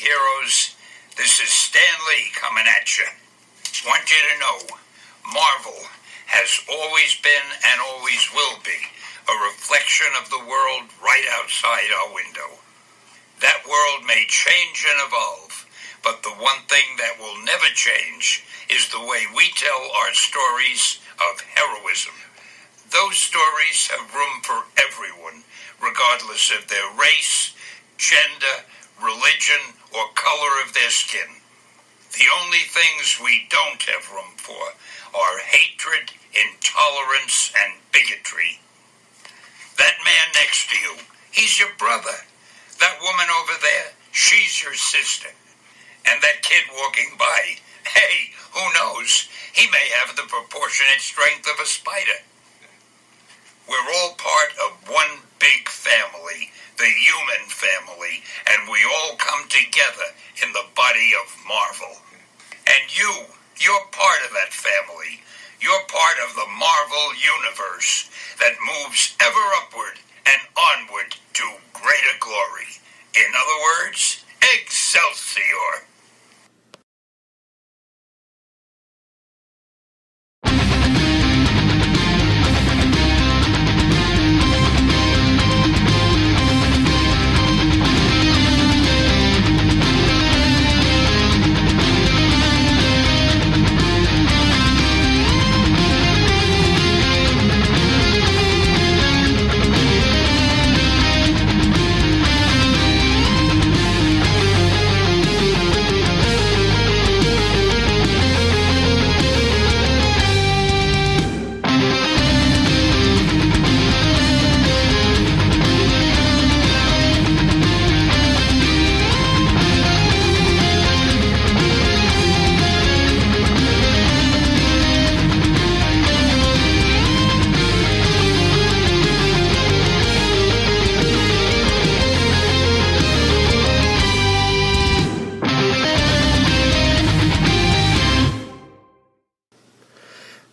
heroes. This is Stan Lee coming at you. Want you to know, Marvel has always been and always will be a reflection of the world right outside our window. That world may change and evolve, but the one thing that will never change is the way we tell our stories of heroism. Those stories have room for everyone, regardless of their race, gender, religion, or color of their skin. The only things we don't have room for are hatred, intolerance, and bigotry. That man next to you, he's your brother. That woman over there, she's your sister. And that kid walking by, hey, who knows? He may have the proportionate strength of a spider. We're all part of one big family, the human family, and we all come together in the body of Marvel. And you're part of that family. You're part of the Marvel universe that moves ever upward and onward to greater glory. In other words, Excelsior!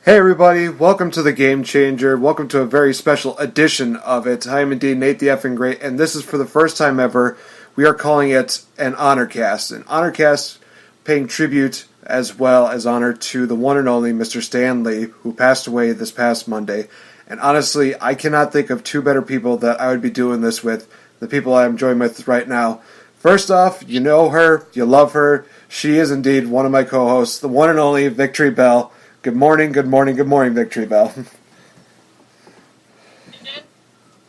Hey everybody, welcome to the Game Changer. Welcome to a very special edition of it. I am indeed Nate the Effing Great, and this is for the first time ever. We are calling it an honor cast. An honor cast paying tribute as well as honor to the one and only Mr. Stan Lee, who passed away this past Monday. And honestly, I cannot think of two better people that I would be doing this with, the people I'm joined with right now. First off, you know her, you love her. She is indeed one of my co-hosts, the one and only VicTori Belle. Good morning, VicTori Belle.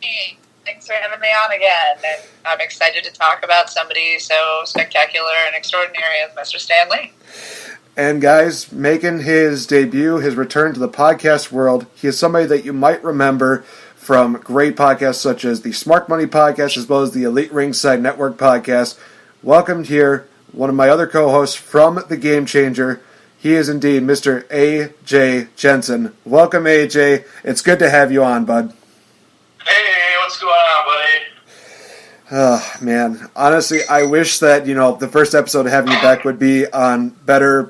Hey, thanks for having me on again. And I'm excited to talk about somebody so spectacular and extraordinary as Mr. Stan Lee. And guys, making his debut, his return to the podcast world, he is somebody that you might remember from great podcasts such as the Smart Money Podcast as well as the Elite Ringside Network Podcast. Welcomed here, one of my other co-hosts from The Game Changer. He is indeed Mr. AJ Jensen. Welcome, AJ. It's good to have you on, bud. Hey, what's going on, buddy? Oh, man. Honestly, I wish that, the first episode having you back would be on better,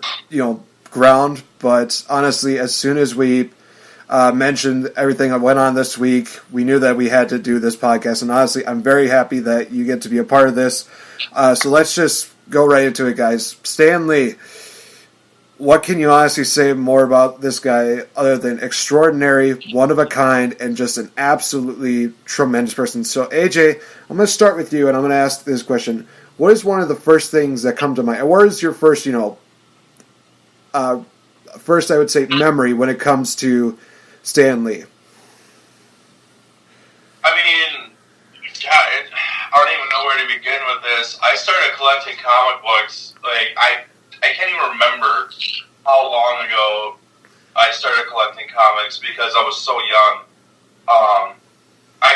ground. But honestly, as soon as we mentioned everything that went on this week, we knew that we had to do this podcast. And honestly, I'm very happy that you get to be a part of this. So let's just go right into it, guys. Stan Lee. What can you honestly say more about this guy other than extraordinary, one-of-a-kind, and just an absolutely tremendous person? So, AJ, I'm going to start with you, and I'm going to ask this question. What is one of the first things that come to mind? What is your first, first, I would say, memory when it comes to Stan Lee? I mean, God, I don't even know where to begin with this. I started collecting comic books, I can't even remember how long ago I started collecting comics because I was so young. I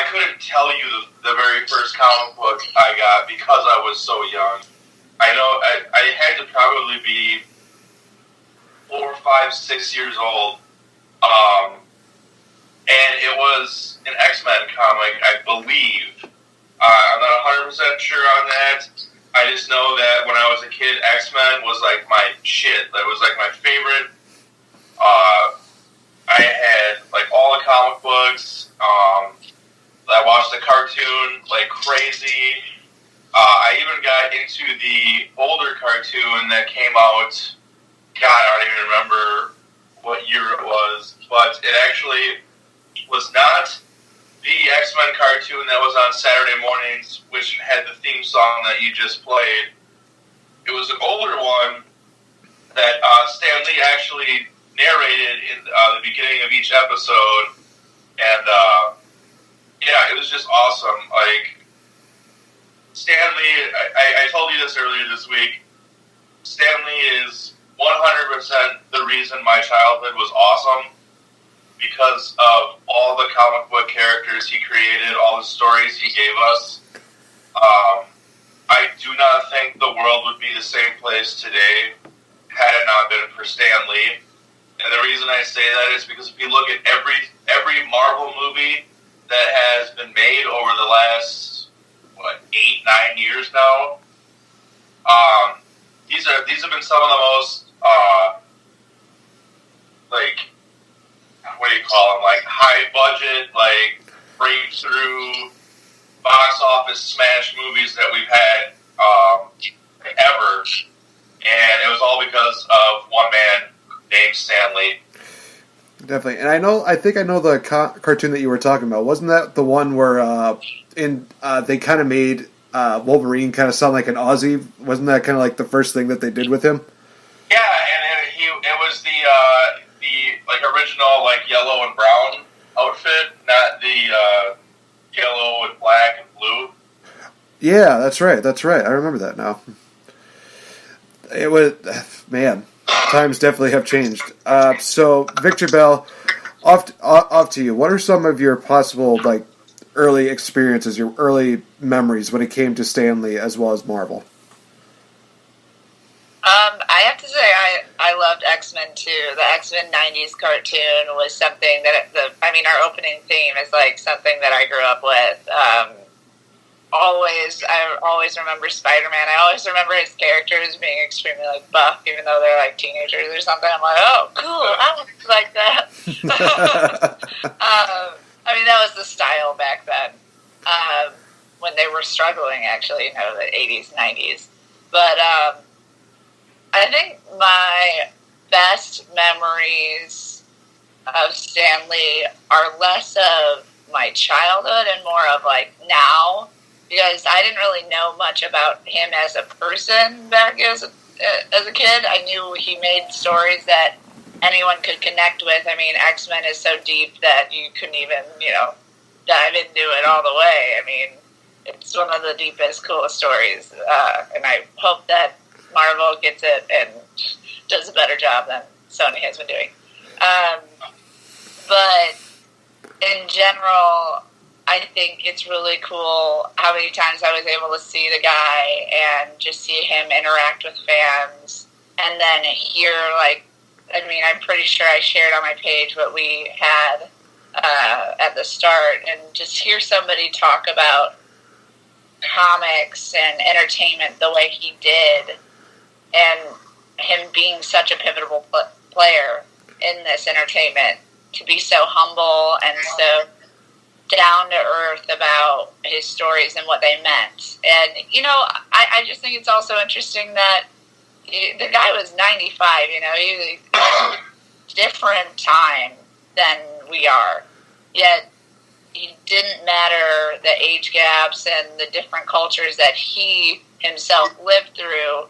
couldn't tell you the very first comic book I got because I was so young. I know I had to probably be 4, 5, 6 years old. And it was an X-Men comic, I believe. I'm not 100% sure on that. I just know that when I was a kid, X-Men was like my shit. That was like my favorite. I had like all the comic books. I watched the cartoon like crazy. I even got into the older cartoon that came out, God, I don't even remember what year it was, but it actually was not the X-Men cartoon that was on Saturday mornings, which had the theme song that you just played. It was an older one that Stan Lee actually narrated in the beginning of each episode, and yeah, it was just awesome. Like, Stan Lee, I told you this earlier this week, Stan Lee is 100% the reason my childhood was awesome, because of all the comic book characters he created, all the stories he gave us. I do not think the world would be the same place today had it not been for Stan Lee. And the reason I say that is because if you look at every Marvel movie that has been made over the last 8-9 years now, these have been some of the most like, what do you call them, like high budget, like breakthrough box office smash movies that we've had ever, and it was all because of one man named Stan Lee. Definitely, and I think I know the cartoon that you were talking about. Wasn't that the one where they kind of made Wolverine kind of sound like an Aussie? Wasn't that kind of like the first thing that they did with him? Yeah, and it was the like original like yellow and brown outfit, not the yellow and black and blue. Yeah, that's right. I remember that now. It was, man, times definitely have changed. So, Victor Bell, off to you. What are some of your possible like early experiences, your early memories when it came to Stan Lee as well as Marvel? I have to say I loved X-Men too. The X-Men 90s cartoon was something that, our opening theme is like something that I grew up with. I always remember Spider-Man. I always remember his characters being extremely like buff, even though they're like teenagers or something. I'm like, oh, cool, I want to be like that. That was the style back then, when they were struggling, actually, the 80s, 90s. But I think my best memories of Stan Lee are less of my childhood and more of like now, because I didn't really know much about him as a person back as a kid. I knew he made stories that anyone could connect with. I mean, X-Men is so deep that you couldn't even, dive into it all the way. I mean, it's one of the deepest, coolest stories, and I hope that Marvel gets it and does a better job than Sony has been doing. But in general, I think it's really cool how many times I was able to see the guy and just see him interact with fans, and then hear, I'm pretty sure I shared on my page what we had at the start, and just hear somebody talk about comics and entertainment the way he did, and him being such a pivotal player in this entertainment, to be so humble and so down to earth about his stories and what they meant. And, I just think it's also interesting that the guy was 95, he was a different time than we are. Yet, it didn't matter the age gaps and the different cultures that he himself lived through.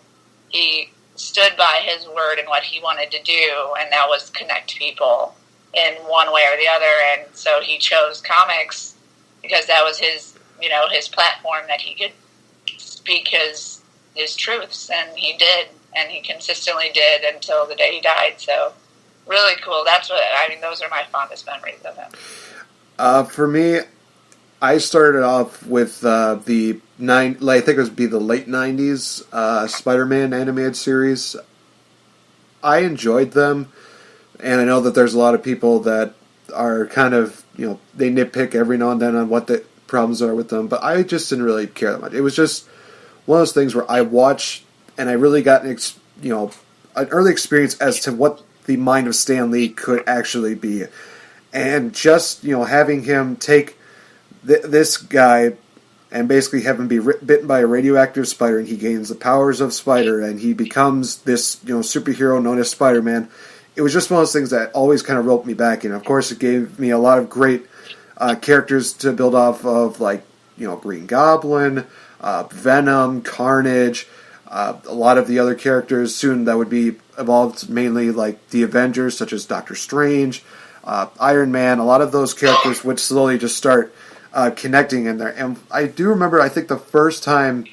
He stood by his word and what he wanted to do, and that was connect people in one way or the other. And so he chose comics because that was his, his platform that he could speak his truths, and he did, and he consistently did until the day he died. So really cool. Those are my fondest memories of him. For me, I started off with I think it would be the late 90s Spider-Man animated series. I enjoyed them, and I know that there's a lot of people that are kind of, they nitpick every now and then on what the problems are with them, but I just didn't really care that much. It was just one of those things where I watched, and I really got an early experience as to what the mind of Stan Lee could actually be. And just, having him take this guy and basically have him be bitten by a radioactive spider, and he gains the powers of Spider, and he becomes this, superhero known as Spider-Man. It was just one of those things that always kind of roped me back in. Of course, it gave me a lot of great characters to build off of, like, Green Goblin, Venom, Carnage, a lot of the other characters soon that would be evolved, mainly like the Avengers, such as Doctor Strange, Iron Man. A lot of those characters would slowly just start connecting in there. And I do remember, I think the first time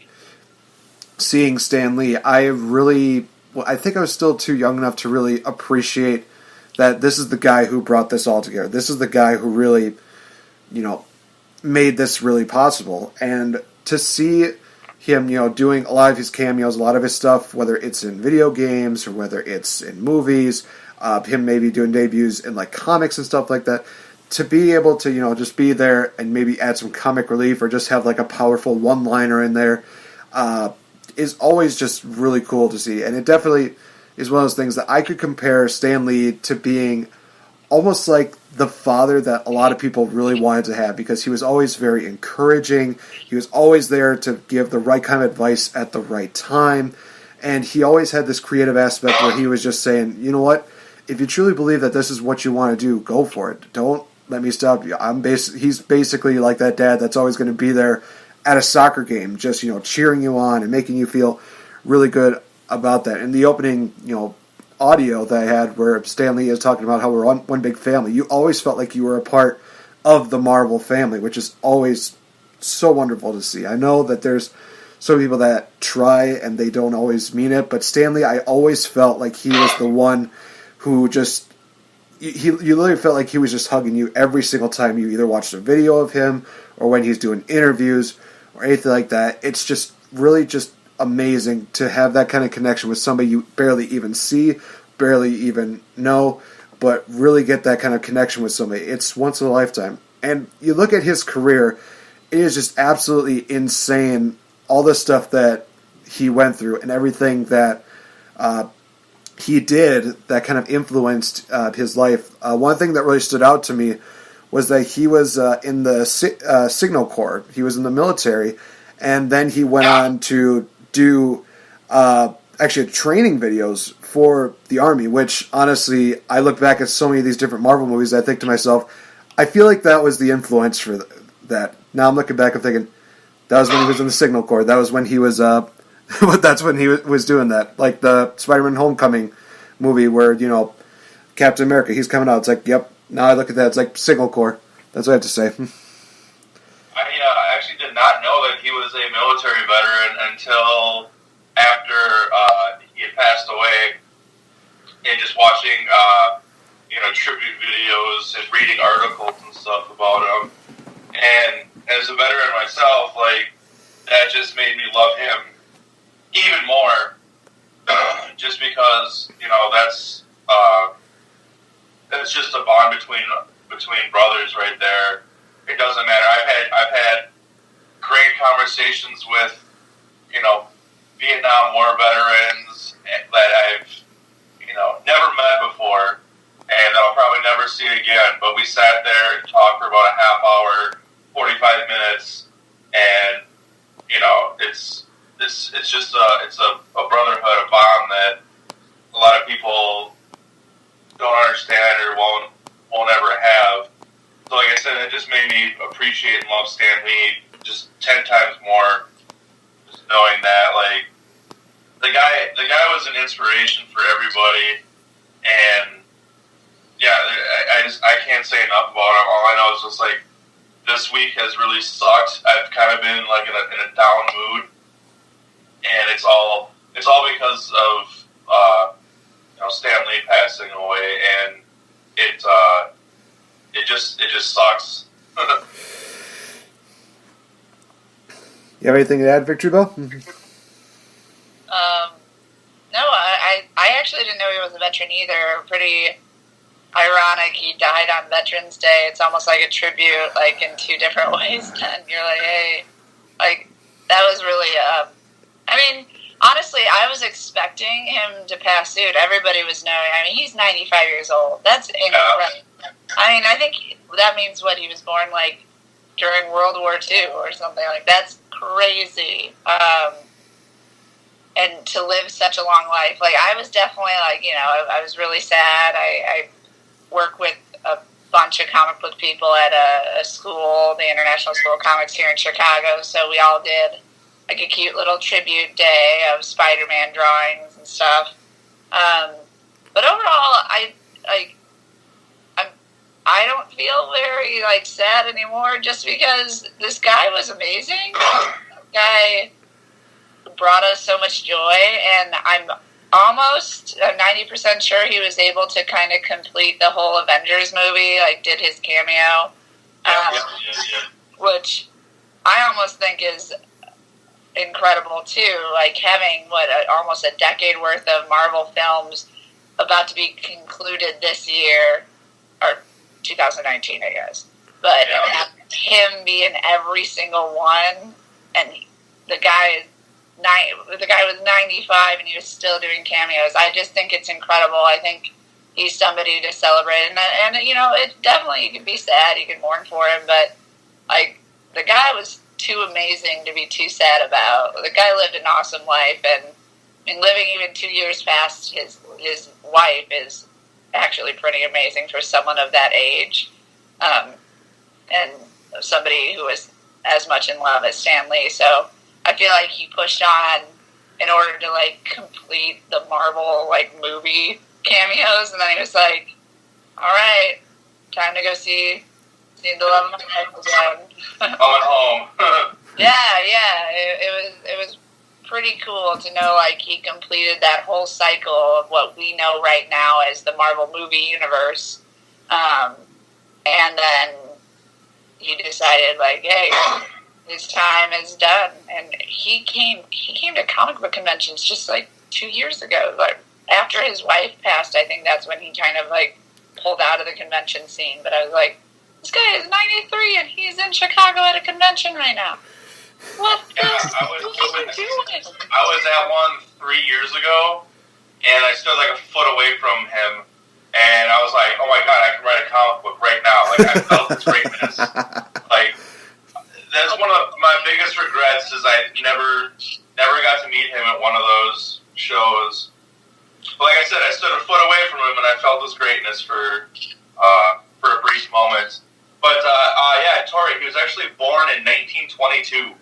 seeing Stan Lee, I think I was still too young enough to really appreciate that this is the guy who brought this all together. This is the guy who really, made this really possible. And to see him, doing a lot of his cameos, a lot of his stuff, whether it's in video games or whether it's in movies, him maybe doing debuts in like comics and stuff like that, to be able to, just be there and maybe add some comic relief or just have like a powerful one-liner in there, is always just really cool to see. And it definitely is one of those things that I could compare Stan Lee to being almost like the father that a lot of people really wanted to have, because he was always very encouraging. He was always there to give the right kind of advice at the right time. And he always had this creative aspect where he was just saying, you know what, if you truly believe that this is what you want to do, go for it. Don't let me stop you. He's basically like that dad that's always going to be there at a soccer game, just, cheering you on and making you feel really good about that. And the opening, audio that I had where Stan Lee is talking about how we're one big family, you always felt like you were a part of the Marvel family, which is always so wonderful to see. I know that there's some people that try and they don't always mean it, but Stan Lee, I always felt like he was the one who just, you literally felt like he was just hugging you every single time you either watched a video of him or when he's doing interviews or anything like that. It's just really just amazing to have that kind of connection with somebody you barely even see, barely even know, but really get that kind of connection with somebody. It's once in a lifetime. And you look at his career, it is just absolutely insane, all the stuff that he went through and everything that he did that kind of influenced his life. One thing that really stood out to me was that he was in the Signal Corps. He was in the military, and then he went on to do actually training videos for the Army, which honestly, I look back at so many of these different Marvel movies, I think to myself, I feel like that was the influence for that. Now I'm looking back and thinking, that was when he was in the Signal Corps. That was when he was, that's when he was doing that. Like the Spider-Man Homecoming movie where, Captain America, he's coming out. It's like, yep, now I look at that, it's like Signal Corps. That's what I have to say. I actually did not know that he was a military veteran until after he had passed away, and just watching tribute videos and reading articles and stuff about him. And as a veteran myself, like, that just made me love him even more, just because that's just a bond between brothers right there. It doesn't matter. I've had great conversations with Vietnam War veterans that I've never met before, and I'll probably never see again. But we sat there and talked for about a half hour, 45 minutes, and it's just a brotherhood, a bond that a lot of people don't understand or won't ever have. So like I said, it just made me appreciate and love Stan Lee just 10 times more. Just knowing that, like, the guy was an inspiration for everybody, and yeah, I can't say enough about him. All I know is just like this week has really sucked. I've kind of been like in a down mood, and it's all because of Stan Lee passing away, and it just sucks. You have anything to add, VictoriBelle? No, I actually didn't know he was a veteran either. Pretty ironic he died on Veterans Day. It's almost like a tribute, like, in two different ways. And you're like, hey, like, that was really, I mean, honestly, I was expecting him to pass suit. Everybody was knowing. I mean, he's 95 years old. That's incredible. I mean, I think that means, he was born, like, during World War II or something. Like, that's crazy. And to live such a long life. Like, I was definitely, like, you know, I was really sad. I work with a bunch of comic book people at a school, the International School of Comics here in Chicago, so we all did, like, a cute little tribute day of Spider-Man drawings and stuff. But overall, I don't feel very, like, sad anymore, just because this guy was amazing. This guy brought us so much joy, and I'm almost 90% sure he was able to kind of complete the whole Avengers movie, like, did his cameo, which I almost think is incredible too, like, having almost a decade worth of Marvel films about to be concluded this year, or 2019, I guess, but him be in every single one, and the guy was 95 and he was still doing cameos. I just think it's incredible. I think he's somebody to celebrate, and you know, it definitely, you can be sad, you can mourn for him, but, like, the guy was too amazing to be too sad about. The guy lived an awesome life, and I mean, living even 2 years past his wife is actually pretty amazing for someone of that age, and somebody who was as much in love as Stan Lee. So I feel like he pushed on in order to, like, complete the Marvel, like, movie cameos, and then he was like, all right, time to go see the love of my life again. Coming home. It was pretty cool to know, like, he completed that whole cycle of what we know right now as the Marvel movie universe, and then he decided, like, hey, his time is done, and he came to comic book conventions just, like, 2 years ago, like, after his wife passed. I think that's when he kind of, like, pulled out of the convention scene. But I was like, this guy is 93 and he's in Chicago at a convention right now. What is he doing? I was at one 3 years ago, and I stood, like, a foot away from him, and I was like, oh my god, I can write a comic book right now. Like, I felt his greatness. Like, that's one of my biggest regrets, is I never got to meet him at one of those shows. But like I said, I stood a foot away from him, and I felt his greatness for a brief moment. But, Tori, he was actually born in 1922.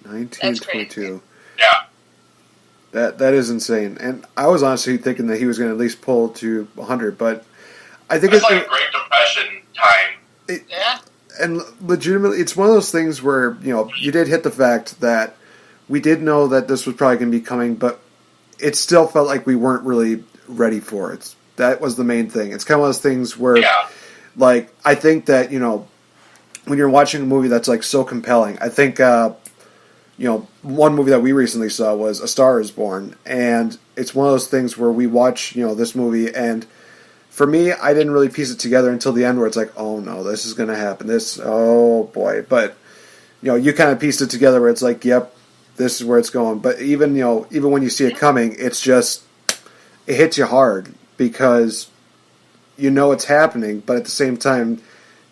1922. Yeah. That is insane. And I was honestly thinking that he was going to at least pull to 100, but I think it's like a Great Depression time. Yeah. And legitimately, it's one of those things where, you know, you did hit the fact that we did know that this was probably going to be coming, but it still felt like we weren't really ready for it. That was the main thing. It's kind of one of those things where, like, I think that, you know, when you're watching a movie that's, like, so compelling, I think, you know, one movie that we recently saw was A Star Is Born, and it's one of those things where we watch, you know, this movie, and for me, I didn't really piece it together until the end, where it's like, oh no, this is going to happen, oh boy, but, you know, you kind of pieced it together where it's like, yep, this is where it's going, but even, you know, even when you see it coming, it's just, it hits you hard, because you know it's happening, but at the same time,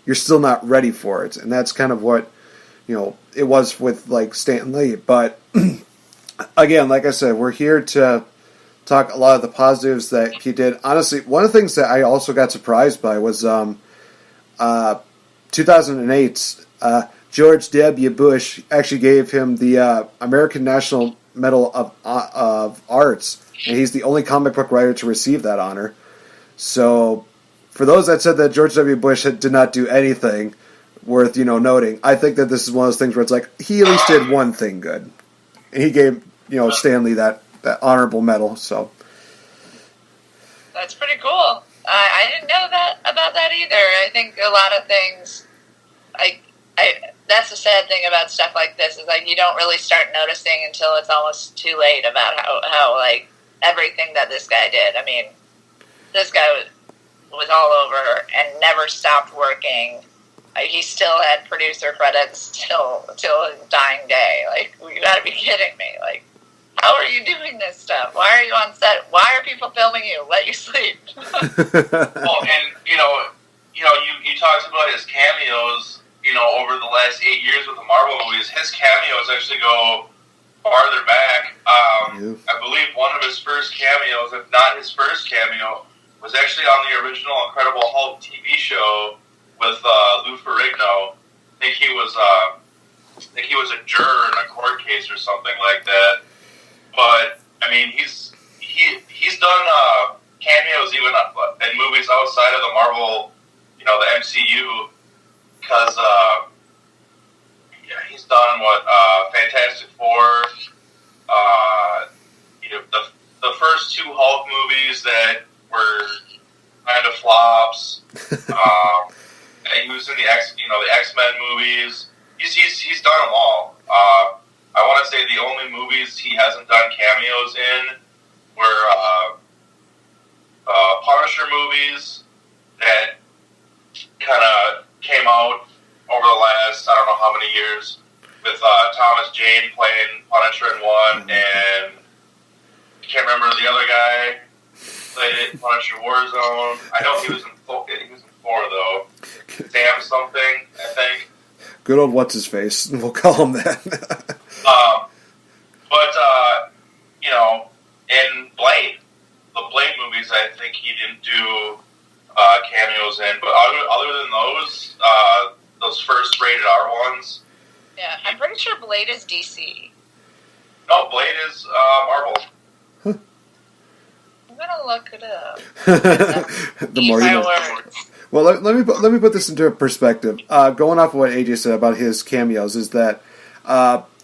you're still not ready for it, and that's kind of what, you know, it was with, like, Stan Lee. But again, like I said, we're here to talk a lot of the positives that he did. Honestly, one of the things that I also got surprised by was 2008. George W. Bush actually gave him the American National Medal of Arts, and he's the only comic book writer to receive that honor. So, for those that said that George W. Bush did not do anything worth, you know, noting, I think that this is one of those things where it's like, he at least did one thing good. And he gave, you know, Stan Lee that honorable medal, so. That's pretty cool. I didn't know that about that either. I think a lot of things, that's the sad thing about stuff like this, is, like, you don't really start noticing until it's almost too late about how like, everything that this guy did. I mean, this guy was all over and never stopped working. He still had producer credits till his dying day. Like, you gotta be kidding me. Like, how are you doing this stuff? Why are you on set? Why are people filming you? Let you sleep. Well, and, you know, you talked about his cameos, over the last 8 years with the Marvel movies. His cameos actually go farther back. I believe one of his first cameos, if not his first cameo, was actually on the original Incredible Hulk TV show with Lou Ferrigno. I think he was a juror in a court case or something like that. But I mean, he's done cameos even in movies outside of the Marvel, the MCU, because he's done Fantastic Four, the first two Hulk movies that were kind of flops. He was in the X-Men movies. He's done them all. I want to say the only movies he hasn't done cameos in were Punisher movies that kind of came out over the last, I don't know how many years, with Thomas Jane playing Punisher in one, and I can't remember the other guy played it in Punisher Warzone. I know he was in 4, though. Sam something, I think. Good old what's-his-face. We'll call him that. In Blade, the Blade movies, I think he didn't do cameos in. But other than those first rated R ones. Yeah, I'm pretty sure Blade is DC. No, Blade is Marvel. I'm gonna look it up. The more you know. Well, let me put this into perspective. Going off of what AJ said about his cameos, is that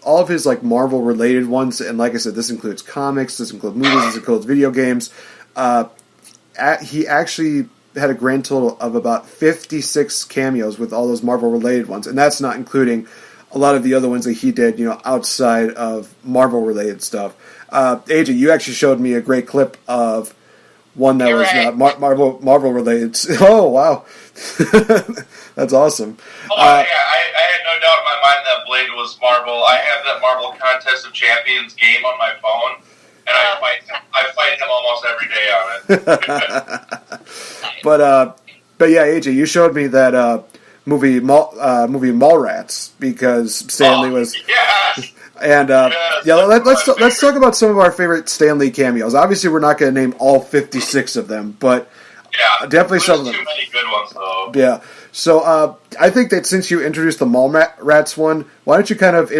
all of his Marvel related ones, and like I said, this includes comics, this includes movies, this includes video games. He actually had a grand total of about 56 cameos with all those Marvel related ones, and that's not including a lot of the other ones that he did, outside of Marvel related stuff. AJ, you actually showed me a great clip of one that was not Marvel related. Oh, wow. That's awesome. Oh, yeah, I had no doubt in my mind that Blade was Marvel. I have that Marvel Contest of Champions game on my phone, and I fight him almost every day on it. But yeah, AJ, you showed me that movie Mallrats, because Stan Lee was... Yes! And let's talk about some of our favorite Stan Lee cameos. Obviously, we're not going to name all 56 of them, but definitely some of them. Too many good ones, though. Yeah. So I think that since you introduced the Mallrats one, why don't you kind of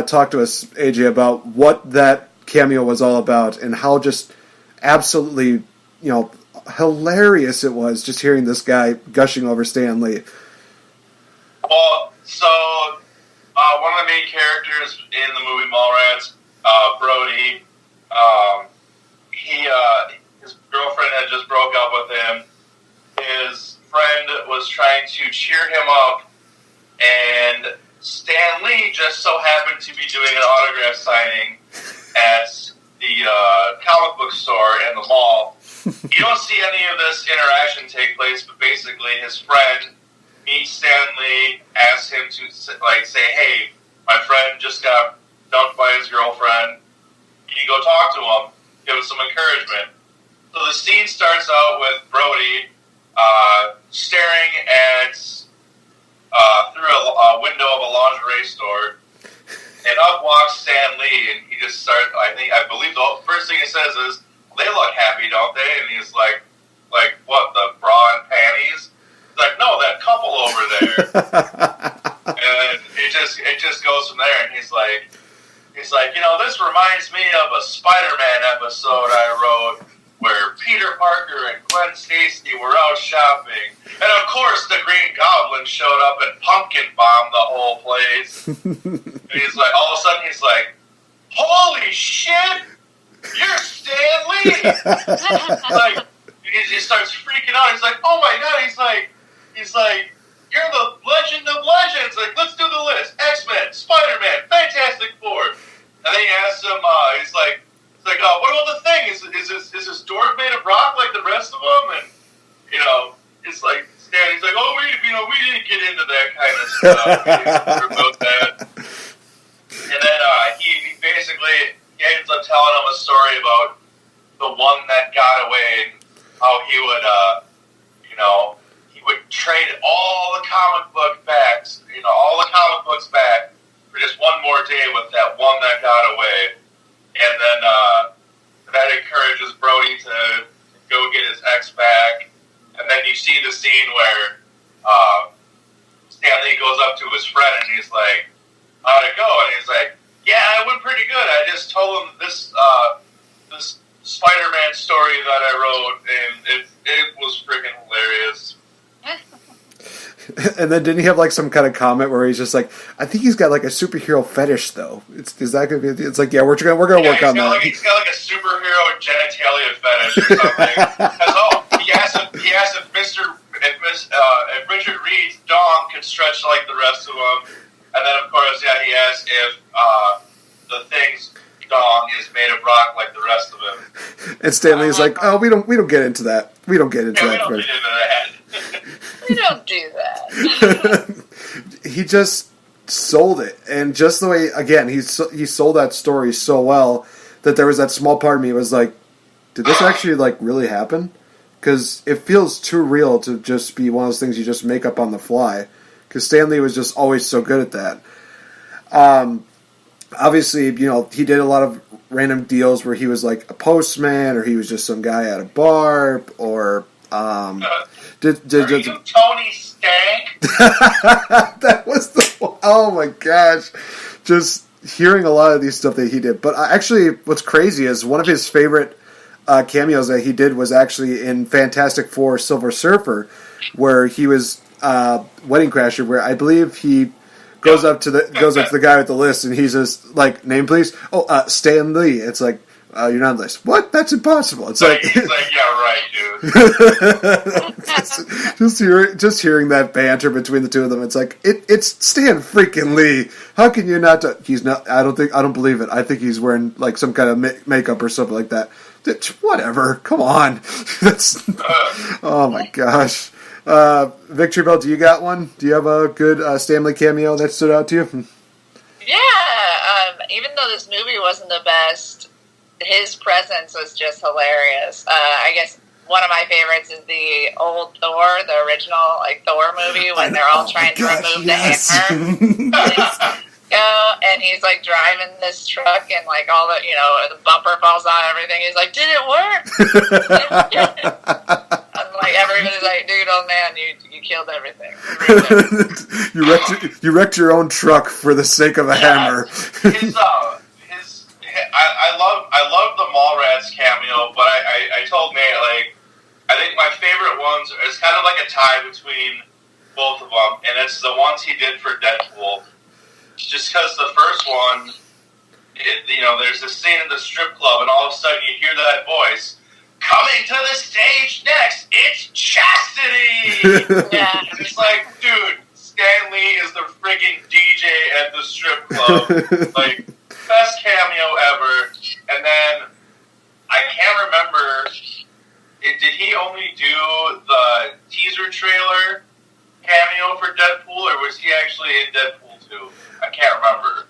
talk to us, AJ, about what that cameo was all about and how just absolutely hilarious it was just hearing this guy gushing over Stan Lee. Well, so one of the main characters in the movie Mallrats, Brody, his girlfriend had just broke up with him. His friend was trying to cheer him up, and Stan Lee just so happened to be doing an autograph signing at the comic book store in the mall. You don't see any of this interaction take place, but basically his friend meets Stan Lee, asks him to say, "Hey, my friend just got dumped by his girlfriend. Can you go talk to him? Give him some encouragement." So the scene starts out with Brody staring at through a window of a lingerie store, and up walks Stan Lee, and he just starts. I believe the first thing he says is, "They look happy, don't they?" And he's like, what, the bra and panties? He's like, "No, that couple over there." And it just goes from there, and he's like, this reminds me of a Spider-Man episode I wrote where Peter Parker and Gwen Stacy were out shopping, and of course the Green Goblin showed up and pumpkin bombed the whole place. And he's like, all of a sudden he's like, "Holy shit, you're Stan Lee!" He starts freaking out. He's like, "Oh my god!" He's like, "You're the legend of legends. Let's do the list: X-Men, Spider-Man, Fantastic Four." And then he asks him, he's like, "What about the Thing? Is this dwarf made of rock like the rest of them?" And it's like Stan. He's like, "Oh, we didn't get into that kind of stuff. We didn't talk about that." And then he basically ends up telling him a story about the one that got away and how he would trade all the comic book backs, all the comic books back for just one more day with that one that got away. And then that encourages Brody to go get his ex back. And then you see the scene where Stanley goes up to his friend and he's like, how'd it go? And he's like, yeah, it went pretty good. I just told him this Spider-Man story that I wrote, and it was freaking hilarious. And then didn't he have like some kind of comment where he's just like, I think he's got like a superhero fetish though. Is that gonna be? It's like, yeah, we're gonna work on that. He's got like a superhero genitalia fetish or something. He asked if Richard Reed's dong could stretch like the rest of them, and then of course, yeah, he asked if the Thing's dong is made of rock like the rest of him. And Stanley's like, oh, we don't get into that. We don't get into that. We don't do that. He just sold it, and just the way, again, he sold that story so well that there was that small part of me was like, did this actually like really happen? Because it feels too real to just be one of those things you just make up on the fly. Because Stan Lee was just always so good at that. Obviously, he did a lot of random deals where he was like a postman, or he was just some guy at a bar, or are you Tony Stank? That was oh my gosh, just hearing a lot of these stuff that he did. But actually, what's crazy is one of his favorite cameos that he did was actually in Fantastic Four: Silver Surfer, where he was Wedding Crasher, where I believe he goes up to the guy with the list, and he's just like, name please. Oh, Stan Lee. It's like, you're not on the list. What? That's impossible. It's like he's like, yeah, right, dude. just hearing that banter between the two of them, it's like it's Stan freaking Lee. How can you not? He's not. I don't believe it. I think he's wearing like some kind of makeup or something like that. Whatever. Come on. That's. Oh my gosh. VictoriBelle, do you got one? Do you have a good Stan Lee cameo that stood out to you? Yeah, even though this movie wasn't the best, his presence was just hilarious. I guess one of my favorites is the old Thor, the original Thor movie, when they're all trying to remove the hammer. And he's driving this truck, and all the bumper falls on everything. He's like, "Did it work?" And everybody's like, "Dude, old man, you killed everything. You wrecked your own truck for the sake of a hammer." I love the Mallrats cameo, but I told Nate, I think my favorite ones is kind of like a tie between both of them, and it's the ones he did for Deadpool. Just because the first one, there's this scene in the strip club, and all of a sudden you hear that voice, "Coming to the stage next, it's Chastity!" Yeah. And it's like, dude, Stan Lee is the freaking DJ at the strip club. Best cameo ever. And then, I can't remember, did he only do the teaser trailer cameo for Deadpool, or was he actually in Deadpool 2? I can't remember.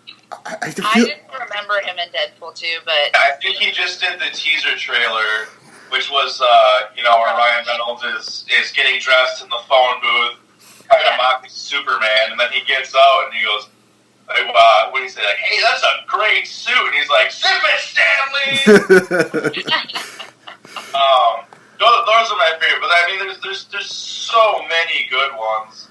I didn't remember him in Deadpool 2, but... I think he just did the teaser trailer, which was, where Ryan Reynolds is getting dressed in the phone booth, kind of mocking Superman, and then he gets out and he goes, what do you say? Hey, that's a great suit. And he's like, "Zip it, Stanley!" Those are my favorite. But there's so many good ones.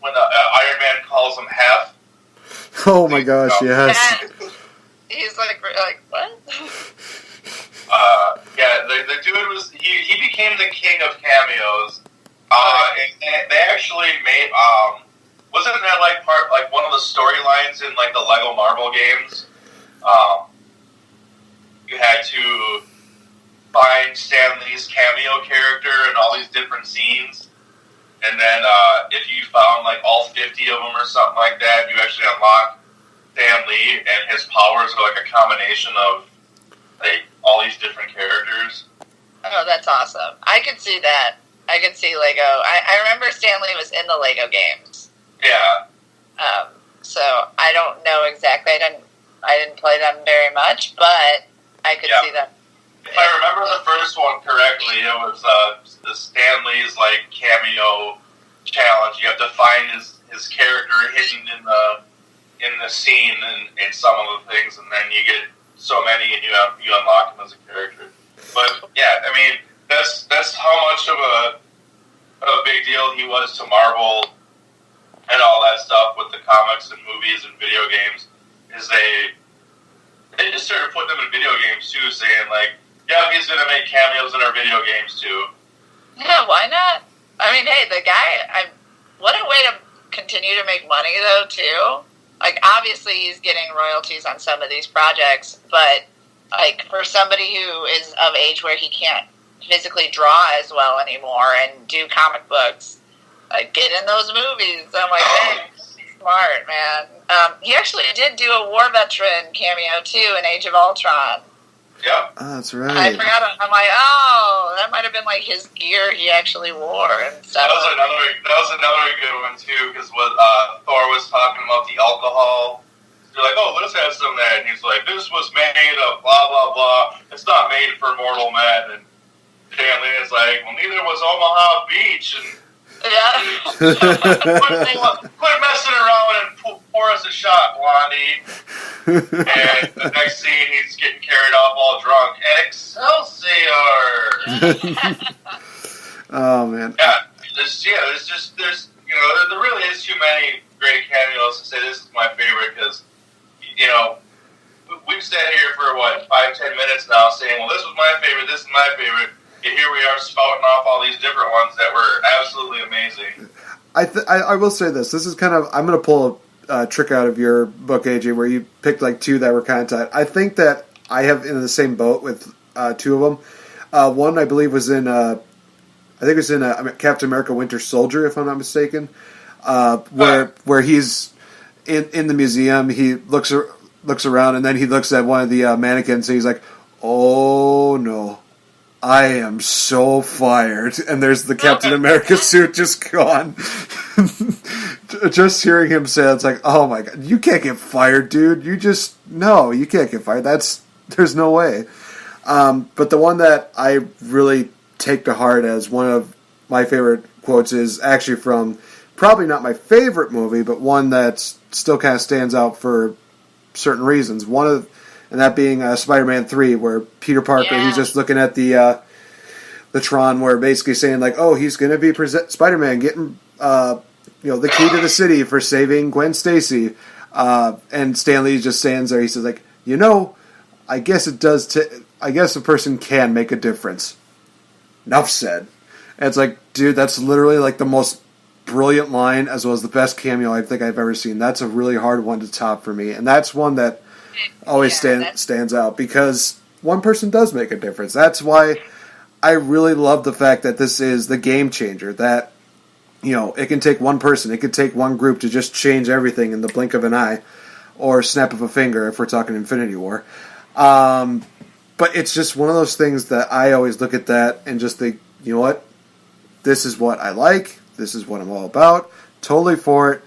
When the Iron Man calls him Hef. Oh my gosh, yes. He's like what? The dude was he became the king of cameos. And they actually made wasn't that one of the storylines in the Lego Marvel games? You had to find Stan Lee's cameo character in all these different scenes, and then if you found all 50 of them or something like that, you actually unlock Stan Lee, and his powers are a combination of all these different characters. Oh, that's awesome! I could see that. I could see Lego. I remember Stan Lee was in the Lego games. Yeah. So I don't know exactly. I didn't play them very much, but I could see that. If I remember the first one correctly, it was the Stanley's like cameo challenge. You have to find his character hidden in the scene and some of the things, and then you get so many and you unlock him as a character. But yeah, I mean that's how much of a big deal he was to Marvel and all that stuff with the comics and movies and video games. Is they just started putting them in video games too, saying like, yeah, he's gonna make cameos in our video games too. Yeah, why not? I mean, hey, the guy, what a way to continue to make money, though, too. Like, obviously, he's getting royalties on some of these projects, but, like, for somebody who is of age where he can't physically draw as well anymore and do comic books, like, get in those movies. I'm like, hey, smart, man. He actually did do a war veteran cameo, too, in Age of Ultron. Yep. Oh, that's right. I forgot. I'm like, oh, that might have been like his gear he actually wore and stuff. That was another good one too, because what Thor was talking about the alcohol. You're like, oh, let's have some of that, and he's like, this was made of blah blah blah. It's not made for mortal men. And Stanley is like, well, neither was Omaha Beach. And yeah. quit messing around and pour us a shot, Blondie. And the next scene, he's getting carried off all drunk. Excelsior! Oh man. Yeah, there really is too many great cameos to say this is my favorite because, we've sat here for 5-10 minutes now saying, well, this was my favorite, this is my favorite. And here we are spouting off all these different ones that were absolutely amazing. I will say this. This is kind of, I'm going to pull a trick out of your book, AJ, where you picked like two that were kind of tight. I think that I have in the same boat with two of them. One I believe was in, Captain America: Winter Soldier, if I'm not mistaken, where he's in the museum. He looks around and then he looks at one of the mannequins and he's like, "Oh no, I am so fired!" And there's the Captain America suit just gone. Just hearing him say it's like, oh my god, you can't get fired, dude. You can't get fired. There's no way. But the one that I really take to heart as one of my favorite quotes is actually from probably not my favorite movie, but one that still kind of stands out for certain reasons. And that being Spider-Man 3, where Peter Parker, he's just looking at the Tron, where basically saying like, oh, he's going to be Spider-Man getting the key to the city for saving Gwen Stacy, and Stanley just stands there. He says like, I guess it does. I guess a person can make a difference. Enough said. And it's like, dude, that's literally like the most brilliant line as well as the best cameo I think I've ever seen. That's a really hard one to top for me, and that's one that always stands out because one person does make a difference. That's why I really love the fact that this is the game changer. That it can take one person, it could take one group to just change everything in the blink of an eye, or snap of a finger if we're talking Infinity War. But it's just one of those things that I always look at that and just think, you know what? This is what I like. This is what I'm all about. Totally for it.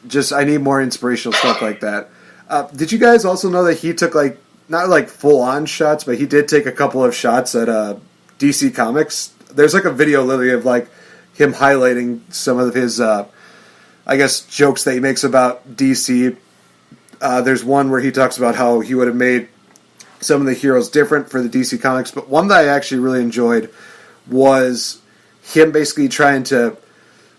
Just I need more inspirational stuff like that. Did you guys also know that he took not like full on shots, but he did take a couple of shots at DC Comics? There's like a video literally of like him highlighting some of his jokes that he makes about DC. There's one where he talks about how he would have made some of the heroes different for the DC Comics, but one that I actually really enjoyed was him basically trying to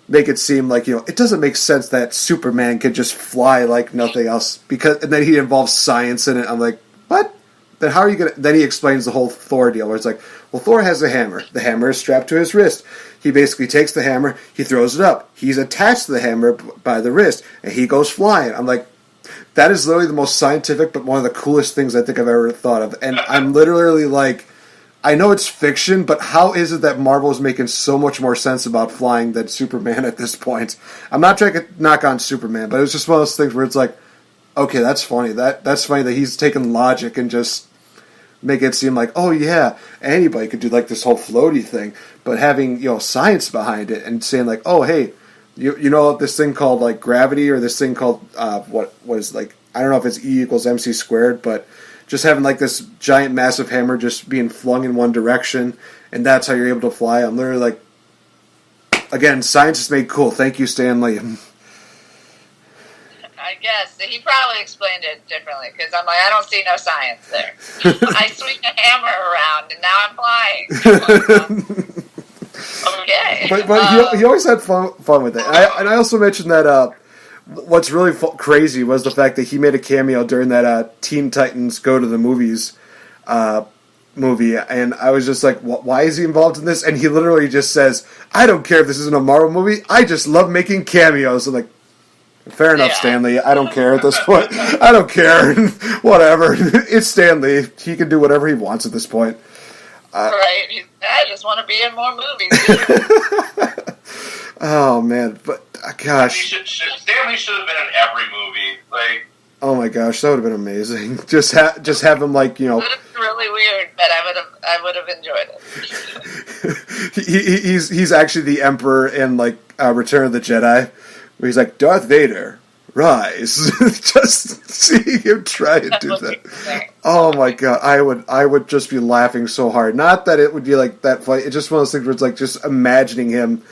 make it seem like, it doesn't make sense that Superman can just fly like nothing else, and then he involves science in it. I'm like, what? Then how are you going to... Then he explains the whole Thor deal, where it's like, well, Thor has a hammer. The hammer is strapped to his wrist. He basically takes the hammer, he throws it up. He's attached to the hammer by the wrist, and he goes flying. I'm like, that is literally the most scientific, but one of the coolest things I think I've ever thought of. And I'm literally like, I know it's fiction, but how is it that Marvel is making so much more sense about flying than Superman at this point? I'm not trying to knock on Superman, but it's just one of those things where it's like, okay, that's funny. That's funny that he's taking logic and just make it seem like, oh yeah, anybody could do like this whole floaty thing, but having science behind it and saying like, oh hey, you know this thing called like gravity, or this thing called what was like, I don't know if it's E = mc², but just having like this giant, massive hammer just being flung in one direction, and that's how you're able to fly. I'm literally like, again, science is made cool. Thank you, Stan Lee. I guess he probably explained it differently because I'm like, I don't see no science there. I swing a hammer around and now I'm flying. Okay, but he always had fun with it. And I also mentioned that what's really crazy was the fact that he made a cameo during that Teen Titans Go to the Movies movie, and I was just like, why is he involved in this? And he literally just says, I don't care if this isn't a Marvel movie, I just love making cameos. I'm like, fair enough, Stan Lee. I don't care at this point. I don't care. Whatever. It's Stan Lee. He can do whatever he wants at this point. Right. I just want to be in more movies. Oh, man. But, gosh. Stan Lee should have been in every movie. Like, oh, my gosh. That would have been amazing. Just have him, like, you know. It would have been really weird, but I would have enjoyed it. He's actually the Emperor in, like, Return of the Jedi. Where he's like, Darth Vader, rise. Just seeing him try and do that. Oh my god, I would just be laughing so hard. Not that it would be like that fight. It's just one of those things where it's like just imagining him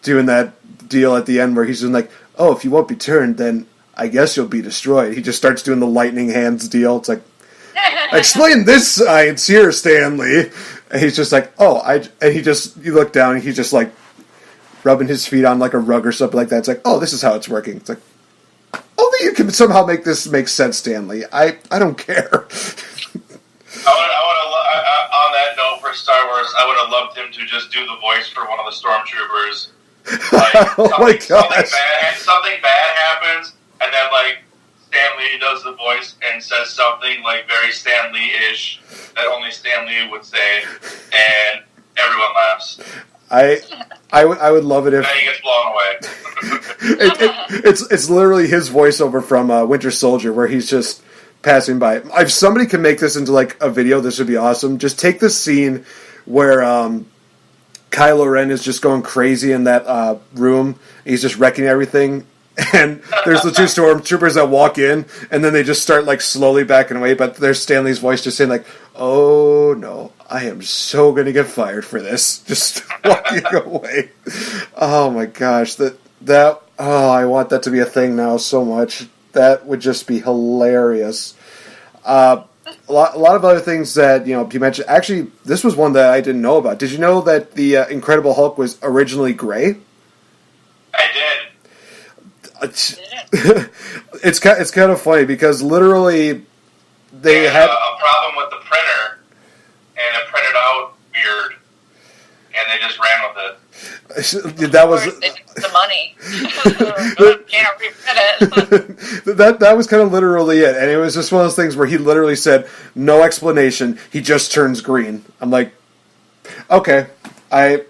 doing that deal at the end where he's just like, oh, if you won't be turned, then I guess you'll be destroyed. He just starts doing the lightning hands deal. It's like, explain this science here, Stanley. And he's just like, you look down and he's just like, rubbing his feet on like a rug or something like that. It's like, oh, this is how it's working. It's like, only you can somehow make this make sense, Stanley. I don't care. On that note for Star Wars, I would have loved him to just do the voice for one of the stormtroopers. Like, oh my gosh. Something bad happens, and then like Stan Lee does the voice and says something like very Stan Lee-ish that only Stan Lee would say, and everyone laughs. I would love it if he gets blown away. It's literally his voiceover from Winter Soldier where he's just passing by. If somebody can make this into like a video, this would be awesome. Just take this scene where Kylo Ren is just going crazy in that room. He's just wrecking everything. And there's the two stormtroopers that walk in, and then they just start like slowly backing away. But there's Stanley's voice just saying like, "Oh no, I am so gonna get fired for this." Just walking away. Oh my gosh, I want that to be a thing now so much. That would just be hilarious. A lot of other things that you mentioned. Actually, this was one that I didn't know about. Did you know that the Incredible Hulk was originally gray? I did. It's kind of funny because literally they had a problem with the printer, and it printed out weird, and they just ran with it. That was the money. Can't reprint it. that was kind of literally it, and it was just one of those things where he literally said no explanation. He just turns green. I'm like, okay, I